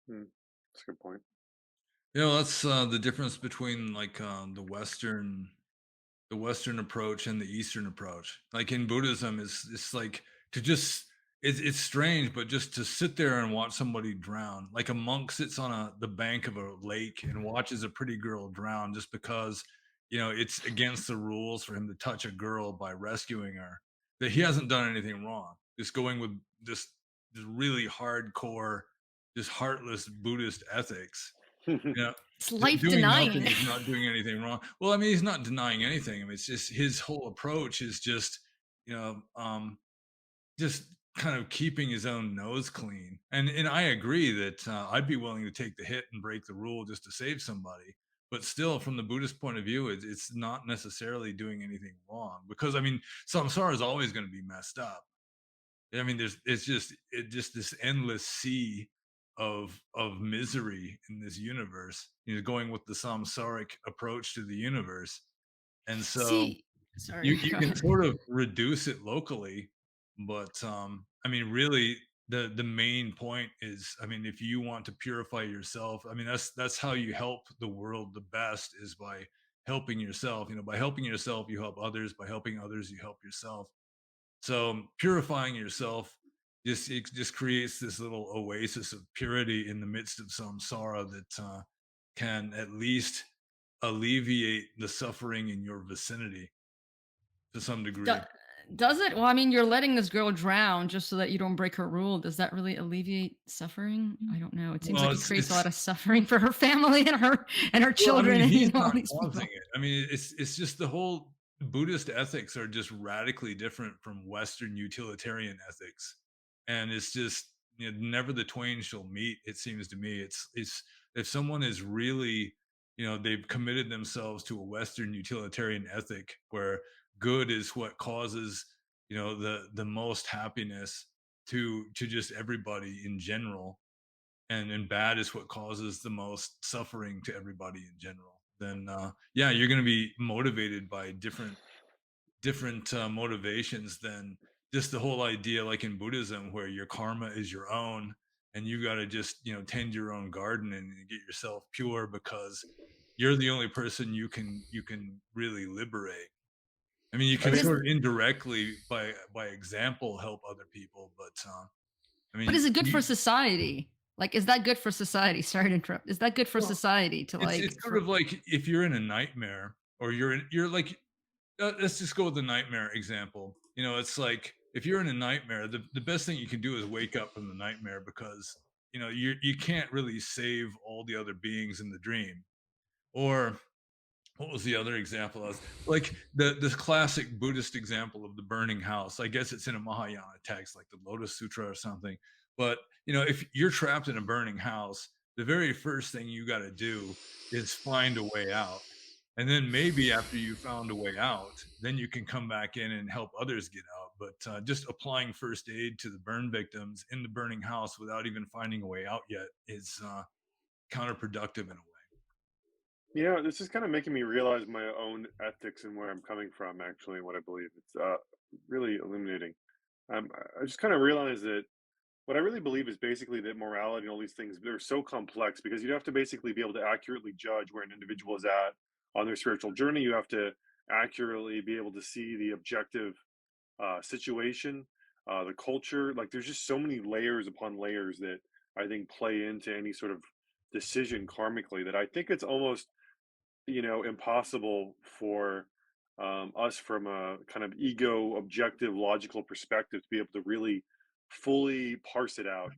Hmm. That's a good point. That's the difference between like the the Western approach and the Eastern approach. Like in Buddhism, it's like to just it's strange, but just to sit there and watch somebody drown. Like a monk sits on the bank of a lake and watches a pretty girl drown just because it's against the rules for him to touch a girl by rescuing her. That he hasn't done anything wrong. Just going with this really hardcore, just heartless Buddhist ethics. You know, It's life doing denying. nothing is not doing anything wrong. Well, I mean, he's not denying anything. I mean, it's just his whole approach is just, you know, um, just kind of keeping his own nose clean. And I agree that I'd be willing to take the hit and break the rule just to save somebody. But still, from the Buddhist point of view, it's not necessarily doing anything wrong because I mean, samsara is always going to be messed up. I mean, it's just this endless sea of misery in this universe. Going with the samsaric approach to the universe, and so See, sorry, you go can ahead. sort of reduce it locally, but I mean, really, the main point is, I mean, if you want to purify yourself, I mean, that's how you help the world the best is by helping yourself. By helping yourself, you help others. By helping others, you help yourself. So purifying yourself it just creates this little oasis of purity in the midst of samsara that can at least alleviate the suffering in your vicinity to some Do- degree. does it? Well, I mean, you're letting this girl drown just so that you don't break her rule. Does that really alleviate suffering? I don't know. It seems Well, like it creates a lot of suffering for her family and her well, I children mean, and he's all not these causing people. it. I mean, it's just the whole Buddhist ethics are just radically different from Western utilitarian ethics, and it's just never the twain shall meet. It seems to me, it's if someone is really they've committed themselves to a Western utilitarian ethic where good is what causes the most happiness to just everybody in general and bad is what causes the most suffering to everybody in general, then yeah, you're going to be motivated by different motivations than just the whole idea like in Buddhism where your karma is your own and you got to just tend your own garden and get yourself pure because you're the only person you can really liberate. I mean, you I can But think is sort of indirectly by example help other people, but I but is mean it good for society? Like, is that good for society? Sorry to interrupt. Is that good for well, society to it's like sort for of like if you're in a nightmare or you're like let's just go with the nightmare example. It's like if you're in a nightmare, the best thing you can do is wake up from the nightmare because you can't really save all the other beings in the dream. Or what was the other example? I was like this classic Buddhist example of the burning house. I guess it's in a Mahayana text, like the Lotus Sutra or something. But if you're trapped in a burning house, the very first thing you got to do is find a way out. And then maybe after you found a way out, then you can come back in and help others get out. But just applying first aid to the burn victims in the burning house without even finding a way out yet is counterproductive in a way. this is kind of making me realize my own ethics and where I'm coming from, actually, and what I believe. It's really illuminating. I just kind of realized that what I really believe is basically that morality and all these things, they're so complex because you have to basically be able to accurately judge where an individual is at on their spiritual journey. You have to accurately be able to see the objective situation, the culture. Like, there's just so many layers upon layers that I think play into any sort of decision karmically that I think it's almost impossible for us from a kind of ego, objective, logical perspective to be able to really fully parse it out.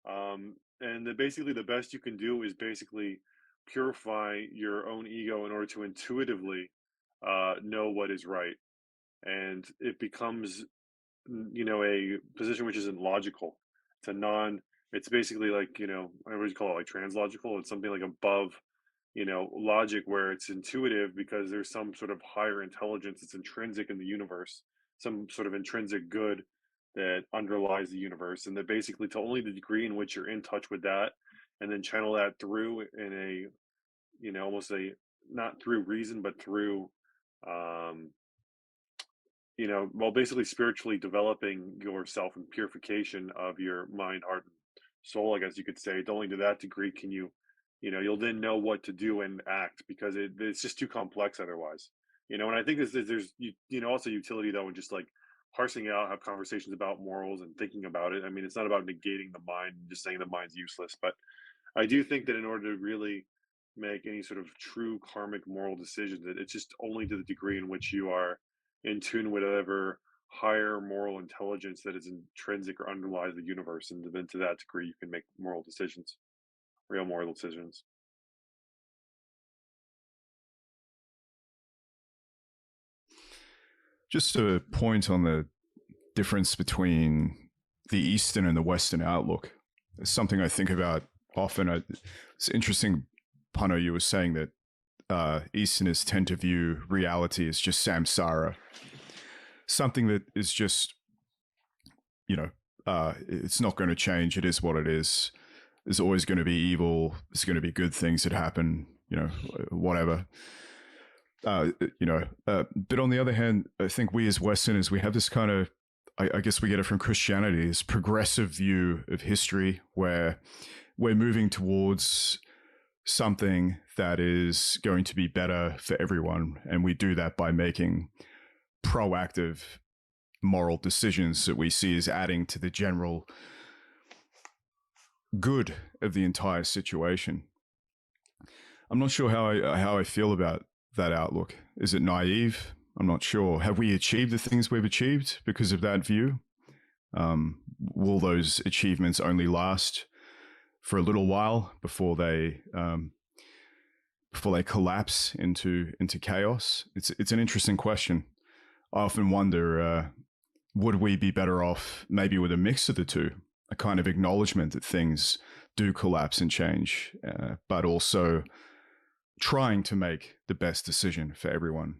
And that basically the best you can do is basically purify your own ego in order to intuitively know what is right. And it becomes, a position which isn't logical. It's a non, it's basically like, I would call it like translogical. It's something like above logic where it's intuitive because there's some sort of higher intelligence that's intrinsic in the universe, some sort of intrinsic good that underlies the universe. And that basically, to only the degree in which you're in touch with that and then channel that through in a, almost a not through reason, but through, um, well, basically spiritually developing yourself and purification of your mind, heart, and soul, I guess you could say. Only to that degree can you, you'll then know what to do and act because it's just too complex otherwise. You know, and I think there's also utility though in just like parsing out, have conversations about morals and thinking about it. I mean, it's not about negating the mind and just saying the mind's useless, but I do think that in order to really make any sort of true karmic moral decision, that it's just only to the degree in which you are in tune with whatever higher moral intelligence that is intrinsic or underlies the universe, and then to that degree you can make moral decisions, real moral decisions. Just a point on the difference between the Eastern and the Western outlook. It's something I think about often. It's interesting, Panno, you were saying that Easterners tend to view reality as just samsara, something that is just, it's not going to change. It is what it is. There's always going to be evil. There's going to be good things that happen, whatever. But on the other hand, I think we as Westerners, we have this kind of, I guess we get it from Christianity, this progressive view of history where we're moving towards something that is going to be better for everyone. And we do that by making proactive moral decisions that we see as adding to the general good of the entire situation. I'm not sure how I feel about that outlook. Is it naive? I'm not sure. Have we achieved the things we've achieved because of that view? Will those achievements only last for a little while before they collapse into chaos? It's an interesting question. I often wonder, would we be better off maybe with a mix of the two, a kind of acknowledgement that things do collapse and change, but also trying to make the best decision for everyone.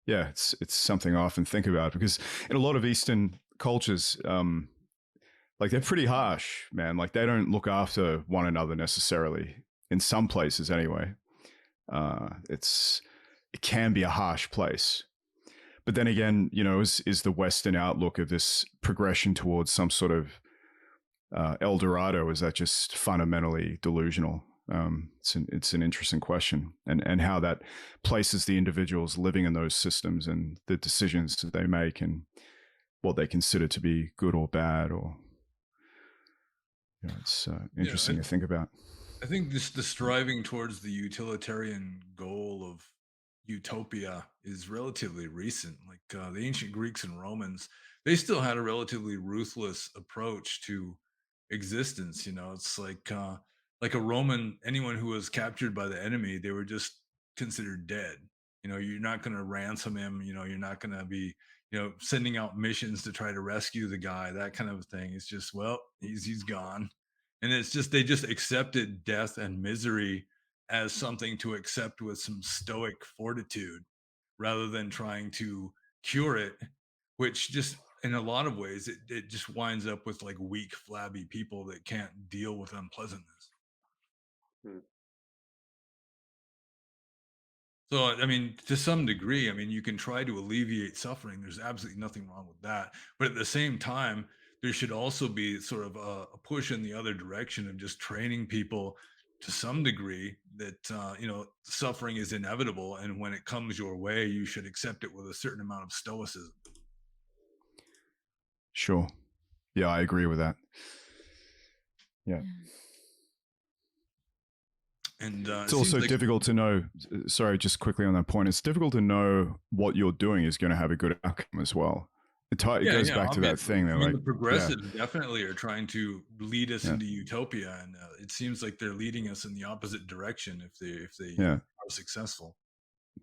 It's something I often think about, because in a lot of Eastern cultures, like they're pretty harsh, man. Like they don't look after one another necessarily, in some places anyway. It can be a harsh place. But then again, is the Western outlook of this progression towards some sort of El Dorado, is that just fundamentally delusional? It's an interesting question, and how that places the individuals living in those systems and the decisions that they make and what they consider to be good or bad, or it's interesting to think about. I think the striving towards the utilitarian goal of utopia is relatively recent. Like the ancient Greeks and Romans, they still had a relatively ruthless approach to existence. It's like a Roman, anyone who was captured by the enemy, they were just considered dead. You're not going to ransom him. You're not going to be, sending out missions to try to rescue the guy, that kind of thing. It's just, well, he's gone. And it's just, they just accepted death and misery as something to accept with some stoic fortitude rather than trying to cure it, which just in a lot of ways, it just winds up with like weak, flabby people that can't deal with unpleasantness. Hmm. So, I mean, to some degree, I mean, you can try to alleviate suffering. There's absolutely nothing wrong with that. But at the same time, there should also be sort of a push in the other direction of just training people to some degree that, suffering is inevitable. And when it comes your way, you should accept it with a certain amount of stoicism. Sure. Yeah, I agree with that. Yeah. And it's also difficult to know. Sorry, just quickly on that point, it's difficult to know what you're doing is going to have a good outcome as well. It goes back to that thing. The progressives definitely are trying to lead us into utopia, and it seems like they're leading us in the opposite direction if they are successful.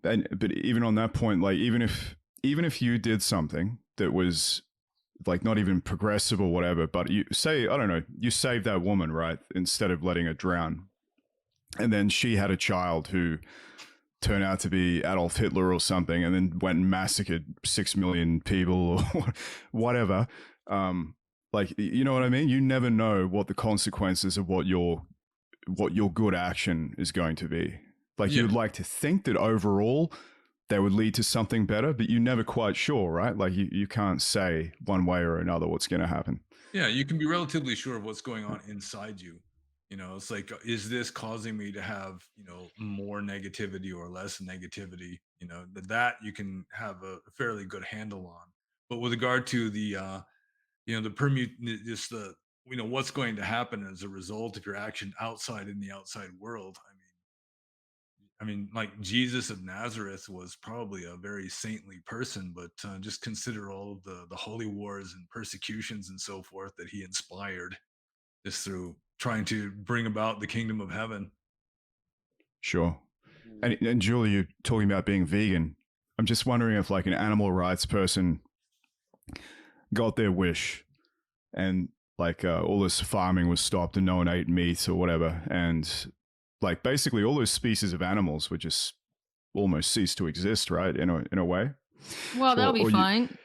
But even on that point, like even if you did something that was like not even progressive or whatever, but you say, I don't know, you saved that woman, right, instead of letting her drown. And then she had a child who turned out to be Adolf Hitler or something, and then went and massacred 6 million people or whatever. Like, you know what I mean? You never know what the consequences of what your good action is going to be. Like you would like to think that overall they would lead to something better, but you're never quite sure, right? Like you can't say one way or another what's going to happen. Yeah, you can be relatively sure of what's going on inside you. It's like, is this causing me to have, more negativity or less negativity? That you can have a fairly good handle on. But with regard to the just what's going to happen as a result of your action outside in the outside world. I mean, like Jesus of Nazareth was probably a very saintly person, but just consider all of the holy wars and persecutions and so forth that he inspired just through trying to bring about the kingdom of heaven. Sure. Mm. And Julie, you're talking about being vegan. I'm just wondering if like an animal rights person got their wish and like all this farming was stopped and no one ate meat or whatever. And like basically all those species of animals would just almost cease to exist, right? In a way. Well, that'll be Or you, fine.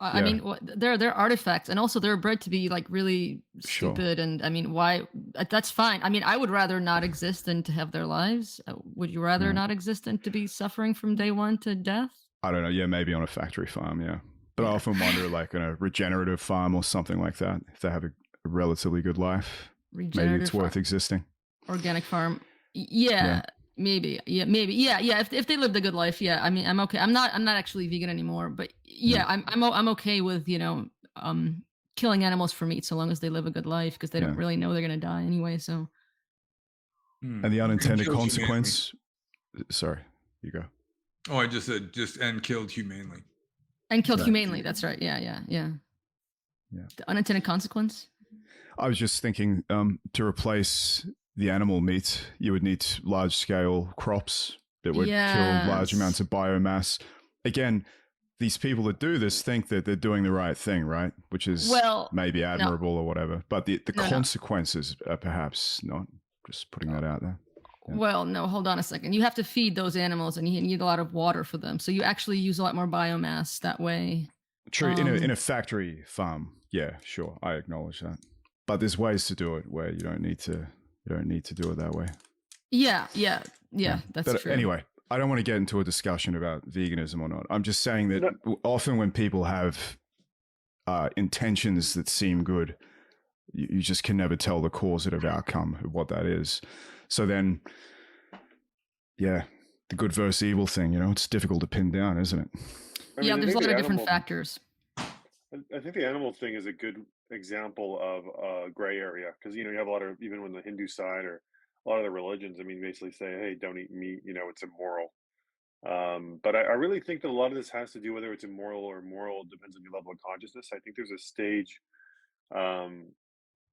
I yeah, mean, they're artifacts, and also they're bred to be like really sure. stupid. And I mean, why? That's fine. I mean, I would rather not exist than to have their lives. Would you rather Yeah. not exist than to be suffering from day one to death? I don't know. Yeah, maybe on a factory farm. Yeah. But I Yeah, often wonder, like, on a regenerative farm or something like that, if they have a relatively good life, maybe it's regenerative worth farm, existing. organic farm. Yeah. Yeah, maybe. Yeah, maybe. Yeah. If they lived a good life, yeah. I mean, I'm okay. I'm not actually vegan anymore, but yeah, I'm okay with killing animals for meat so long as they live a good life because they Yeah. don't really know they're gonna die anyway. So And the And unintended killed humanely. consequence. Sorry, you go. Oh, I just said and killed humanely. and killed Right. humanely. That's right. Yeah. Yeah. The unintended consequence. I was just thinking to replace the animal meat, you would need large scale crops that would kill large amounts of biomass. Again, these people that do this think that they're doing the right thing, right? Which is Well, maybe no, admirable or whatever. But the no. consequences are perhaps not. Just putting that out there. Yeah. Well, no, hold on a second. You have to feed those animals and you need a lot of water for them. So you actually use a lot more biomass that way. True. In a factory farm, yeah, sure, I acknowledge that. But there's ways to do it where you don't need to do it that way. Yeah, that's But true. anyway, I don't want to get into a discussion about veganism or not. I'm just saying that often when people have intentions that seem good, you just can never tell the causative outcome of what that is. So then, yeah, the good versus evil thing, it's difficult to pin down, isn't it? Yeah, there's a lot of different factors. I think the animal thing is a good example of a gray area because you have a lot of, even when the Hindu side or a lot of the religions, I mean, basically say, hey, don't eat meat, it's immoral. But I really think that a lot of this has to do whether it's immoral or moral depends on your level of consciousness. I think there's a stage um,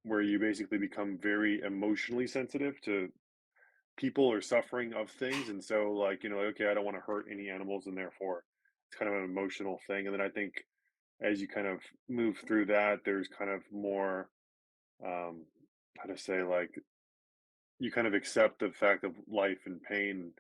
where you basically become very emotionally sensitive to people or suffering of things, and so like like, okay, I don't want to hurt any animals, and therefore it's kind of an emotional thing. And then I think as you kind of move through that, there's kind of more how to say, like, you kind of accept the fact of life and pain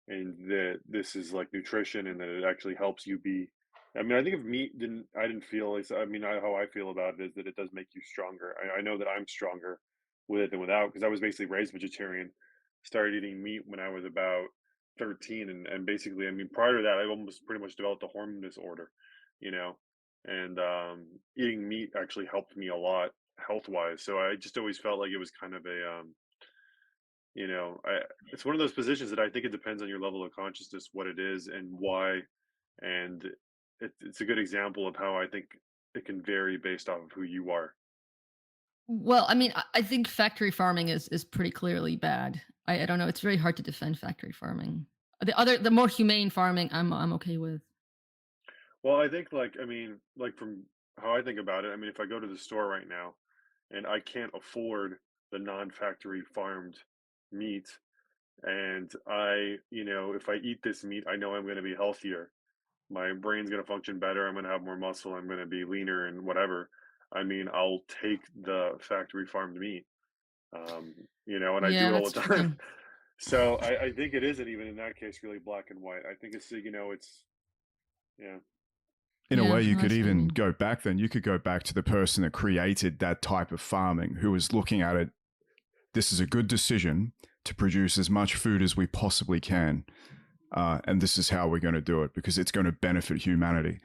and that this is like nutrition and that it actually helps you be. I mean, I think if meat didn't, I didn't feel like, I mean, how I feel about it is that it does make you stronger. I know that I'm stronger with it than without because I was basically raised vegetarian, started eating meat when I was about 13. And basically, I mean, prior to that, I almost pretty much developed a hormone disorder, you know, and eating meat actually helped me a lot health wise. So I just always felt like it was kind of a, it's one of those positions that I think it depends on your level of consciousness, what it is and why. And it's a good example of how I think it can vary based off of who you are. Well, I mean, I think factory farming is pretty clearly bad. I don't know. It's very hard to defend factory farming. The more humane farming, I'm okay with. Well, I think, like, I mean, like, from how I think about it, I mean, if I go to the store right now and I can't afford the non-factory farmed meat, and if I eat this meat, I know I'm going to be healthier. My brain's going to function better. I'm going to have more muscle. I'm going to be leaner and whatever. I mean, I'll take the factory farmed meat, and I do Yeah, it all that's the true. time. So I think it isn't even in that case really black and white. I think it's, yeah. In a Yeah, way, you no, could I see what you even mean. go back then. You could go back to the person that created that type of farming who was looking at it. This is a good decision to produce as much food as we possibly can. And this is how we're going to do it because it's going to benefit humanity.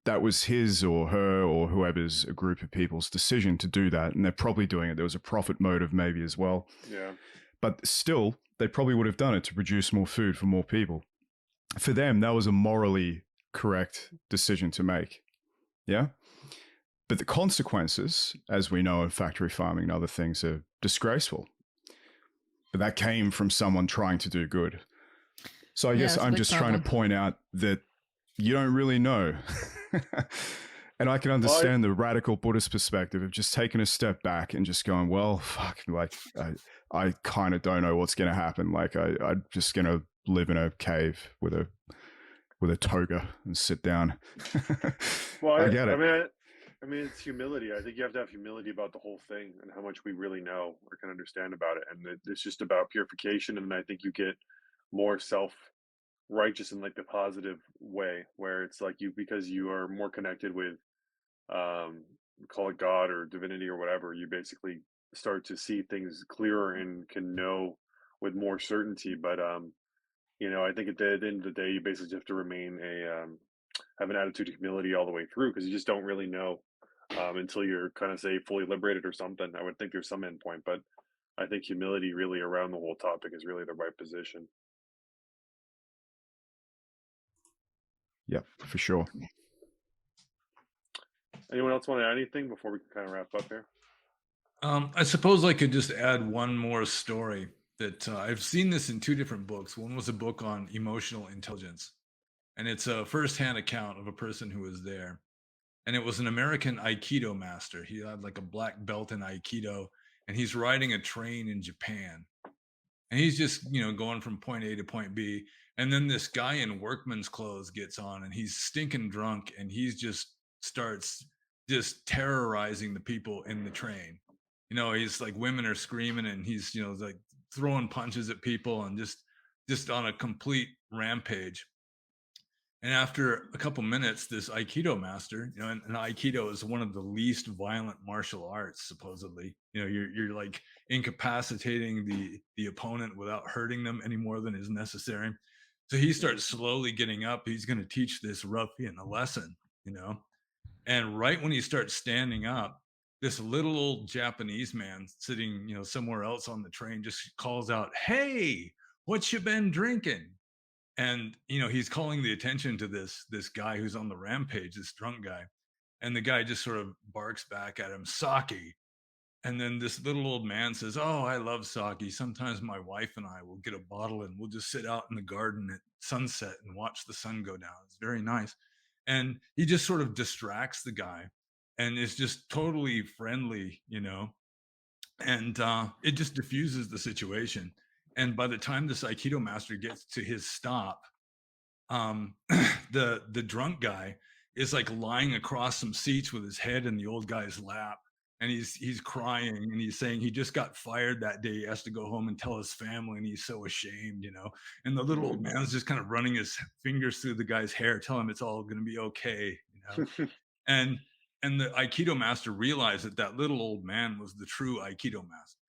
that was his or her or whoever's a group of people's decision to do that. And they're probably doing it. There was a profit motive maybe as well. Yeah. But still, they probably would have done it to produce more food for more people. For them, that was a morally correct decision to make. Yeah. But the consequences, as we know in factory farming and other things, are disgraceful. But that came from someone trying to do good. So I guess I'm just trying to point out that you don't really know. And I can understand the radical Buddhist perspective of just taking a step back and just going, well, fuck, like I kind of don't know what's going to happen. Like I'm just going to live in a cave with a toga and sit down. Well, I get it. I mean, it's humility. I think you have to have humility about the whole thing and how much we really know or can understand about it. And it's just about purification. And I think you get more self-righteous in like the positive way, where it's like because you are more connected with, call it God or divinity or whatever, you basically start to see things clearer and can know with more certainty. But, I think at the end of the day, you basically have to remain have an attitude of humility all the way through, because you just don't really know until you're kind of say fully liberated or something. I would think there's some endpoint, but I think humility really around the whole topic is really the right position. Yep, for sure. Anyone else want to add anything before we can kind of wrap up here? I suppose I could just add one more story that I've seen this in two different books. One was a book on emotional intelligence, and it's a firsthand account of a person who was there. And it was an American Aikido master. He had like a black belt in Aikido, and he's riding a train in Japan. And he's just, going from point A to point B. And then this guy in workman's clothes gets on, and he's stinking drunk, and he's just starts just terrorizing the people in the train. He's like, women are screaming, and he's, like throwing punches at people and just on a complete rampage. And after a couple minutes, this Aikido master, and Aikido is one of the least violent martial arts, supposedly. You're like incapacitating the opponent without hurting them any more than is necessary. So he starts slowly getting up. He's going to teach this ruffian a lesson, And right when he starts standing up, this little old Japanese man sitting, somewhere else on the train just calls out, "Hey, what you been drinking?" And he's calling the attention to this guy who's on the rampage, this drunk guy. And the guy just sort of barks back at him, "Sake." And then this little old man says, "Oh, I love sake. Sometimes my wife and I will get a bottle and we'll just sit out in the garden at sunset and watch the sun go down. It's very nice." And he just sort of distracts the guy and is just totally friendly, and it just diffuses the situation. And by the time this Aikido master gets to his stop, the drunk guy is like lying across some seats with his head in the old guy's lap, and he's crying, and he's saying he just got fired that day. He has to go home and tell his family, and he's so ashamed, And the little old man's just kind of running his fingers through the guy's hair, telling him it's all going to be okay, and the Aikido master realized that little old man was the true Aikido master,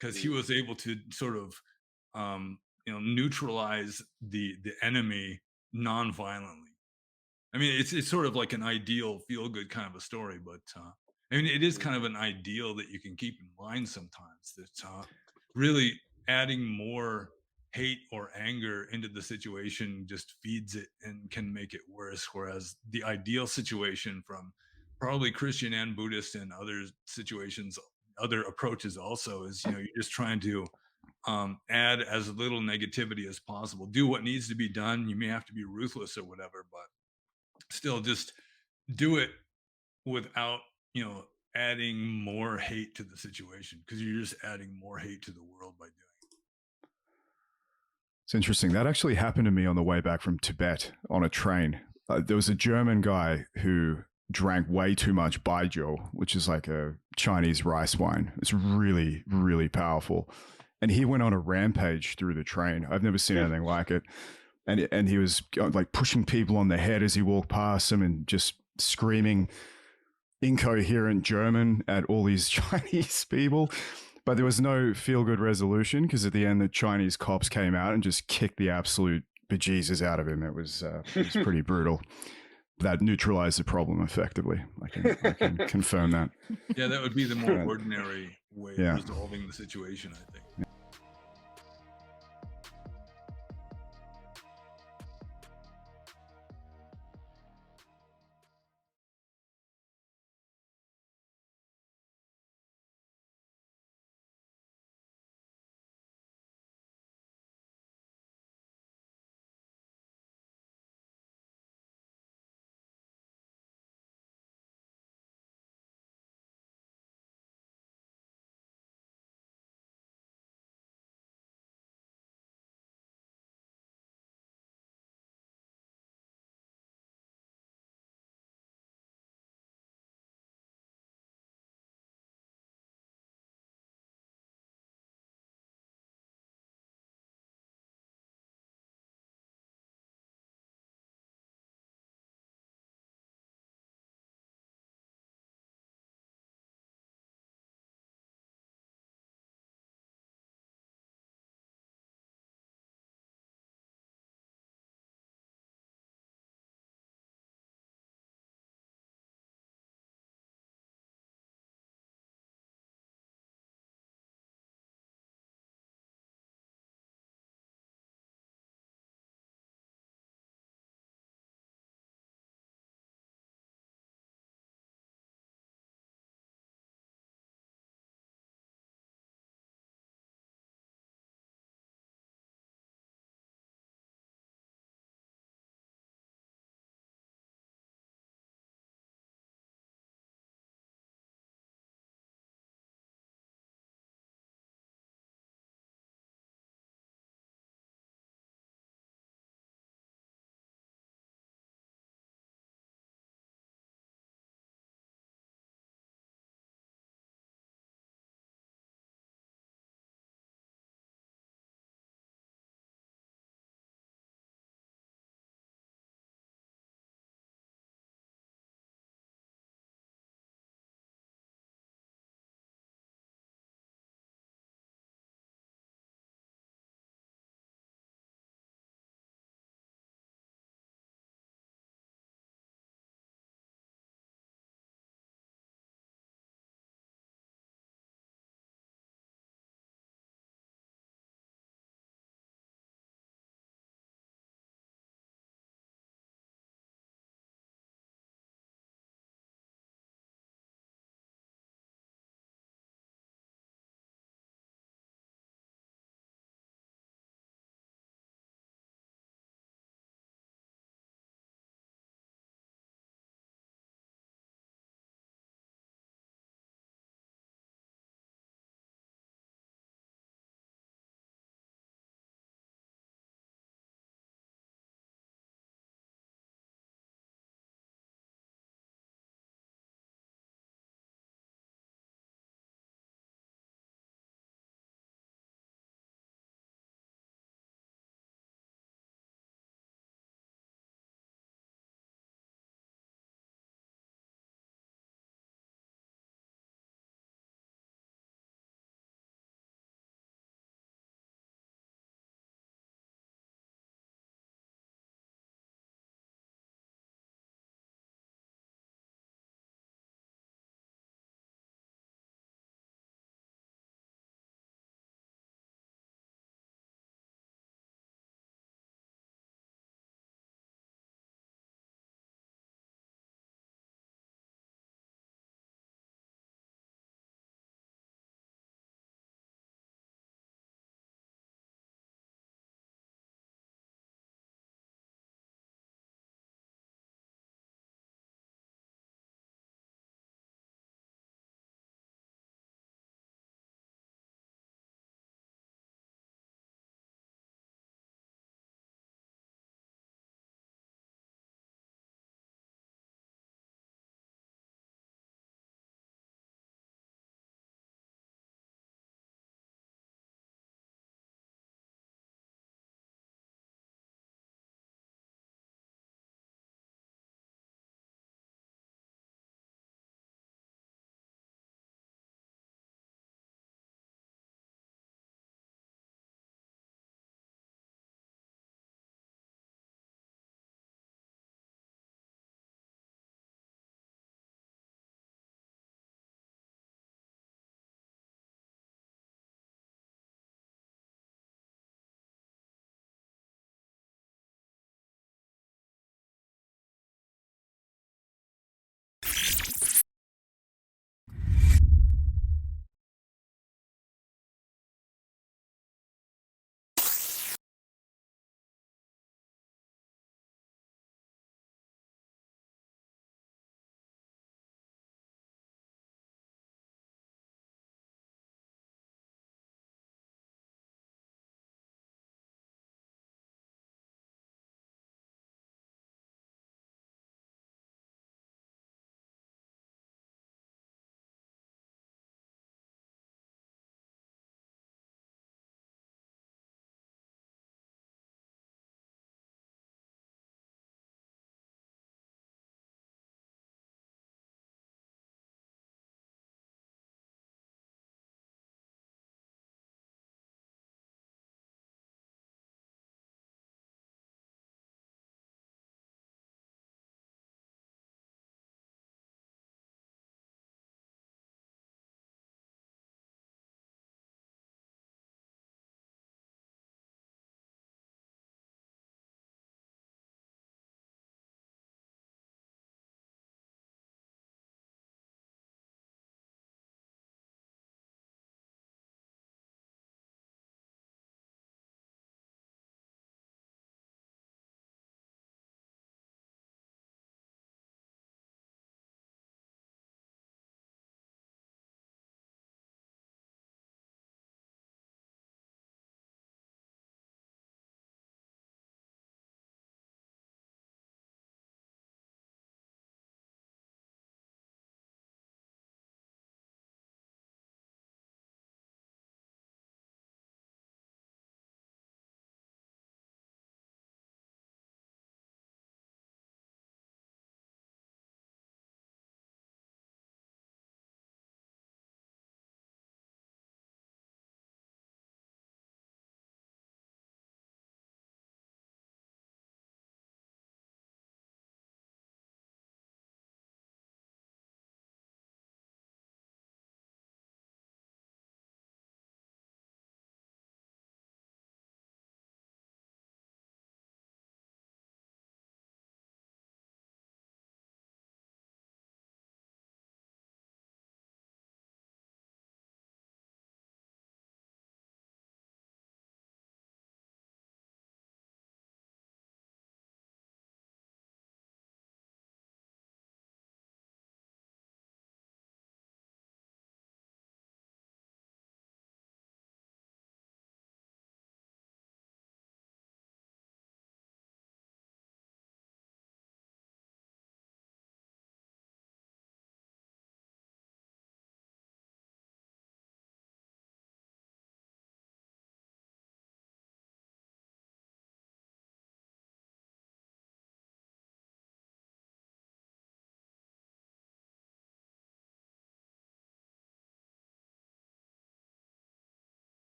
because he was able to sort of neutralize the enemy non-violently. I mean, it's sort of like an ideal feel-good kind of a story, but it is kind of an ideal that you can keep in mind sometimes, that really adding more hate or anger into the situation just feeds it and can make it worse. Whereas the ideal situation from probably Christian and Buddhist and other situations, other approaches also, is, you're just trying to add as little negativity as possible. Do what needs to be done. You may have to be ruthless or whatever, but still just do it without, adding more hate to the situation, because you're just adding more hate to the world by doing it. It's interesting. That actually happened to me on the way back from Tibet on a train. There was a German guy who drank way too much baijiu, which is like a Chinese rice wine. It's really, really powerful. And he went on a rampage through the train. I've never seen anything like it. And he was like pushing people on the head as he walked past them and just screaming incoherent German at all these Chinese people. But there was no feel-good resolution, because at the end the Chinese cops came out and just kicked the absolute bejesus out of him. It was pretty brutal. that neutralize the problem effectively. I can confirm that. Yeah, that would be the more ordinary way Yeah. of resolving the situation, I think.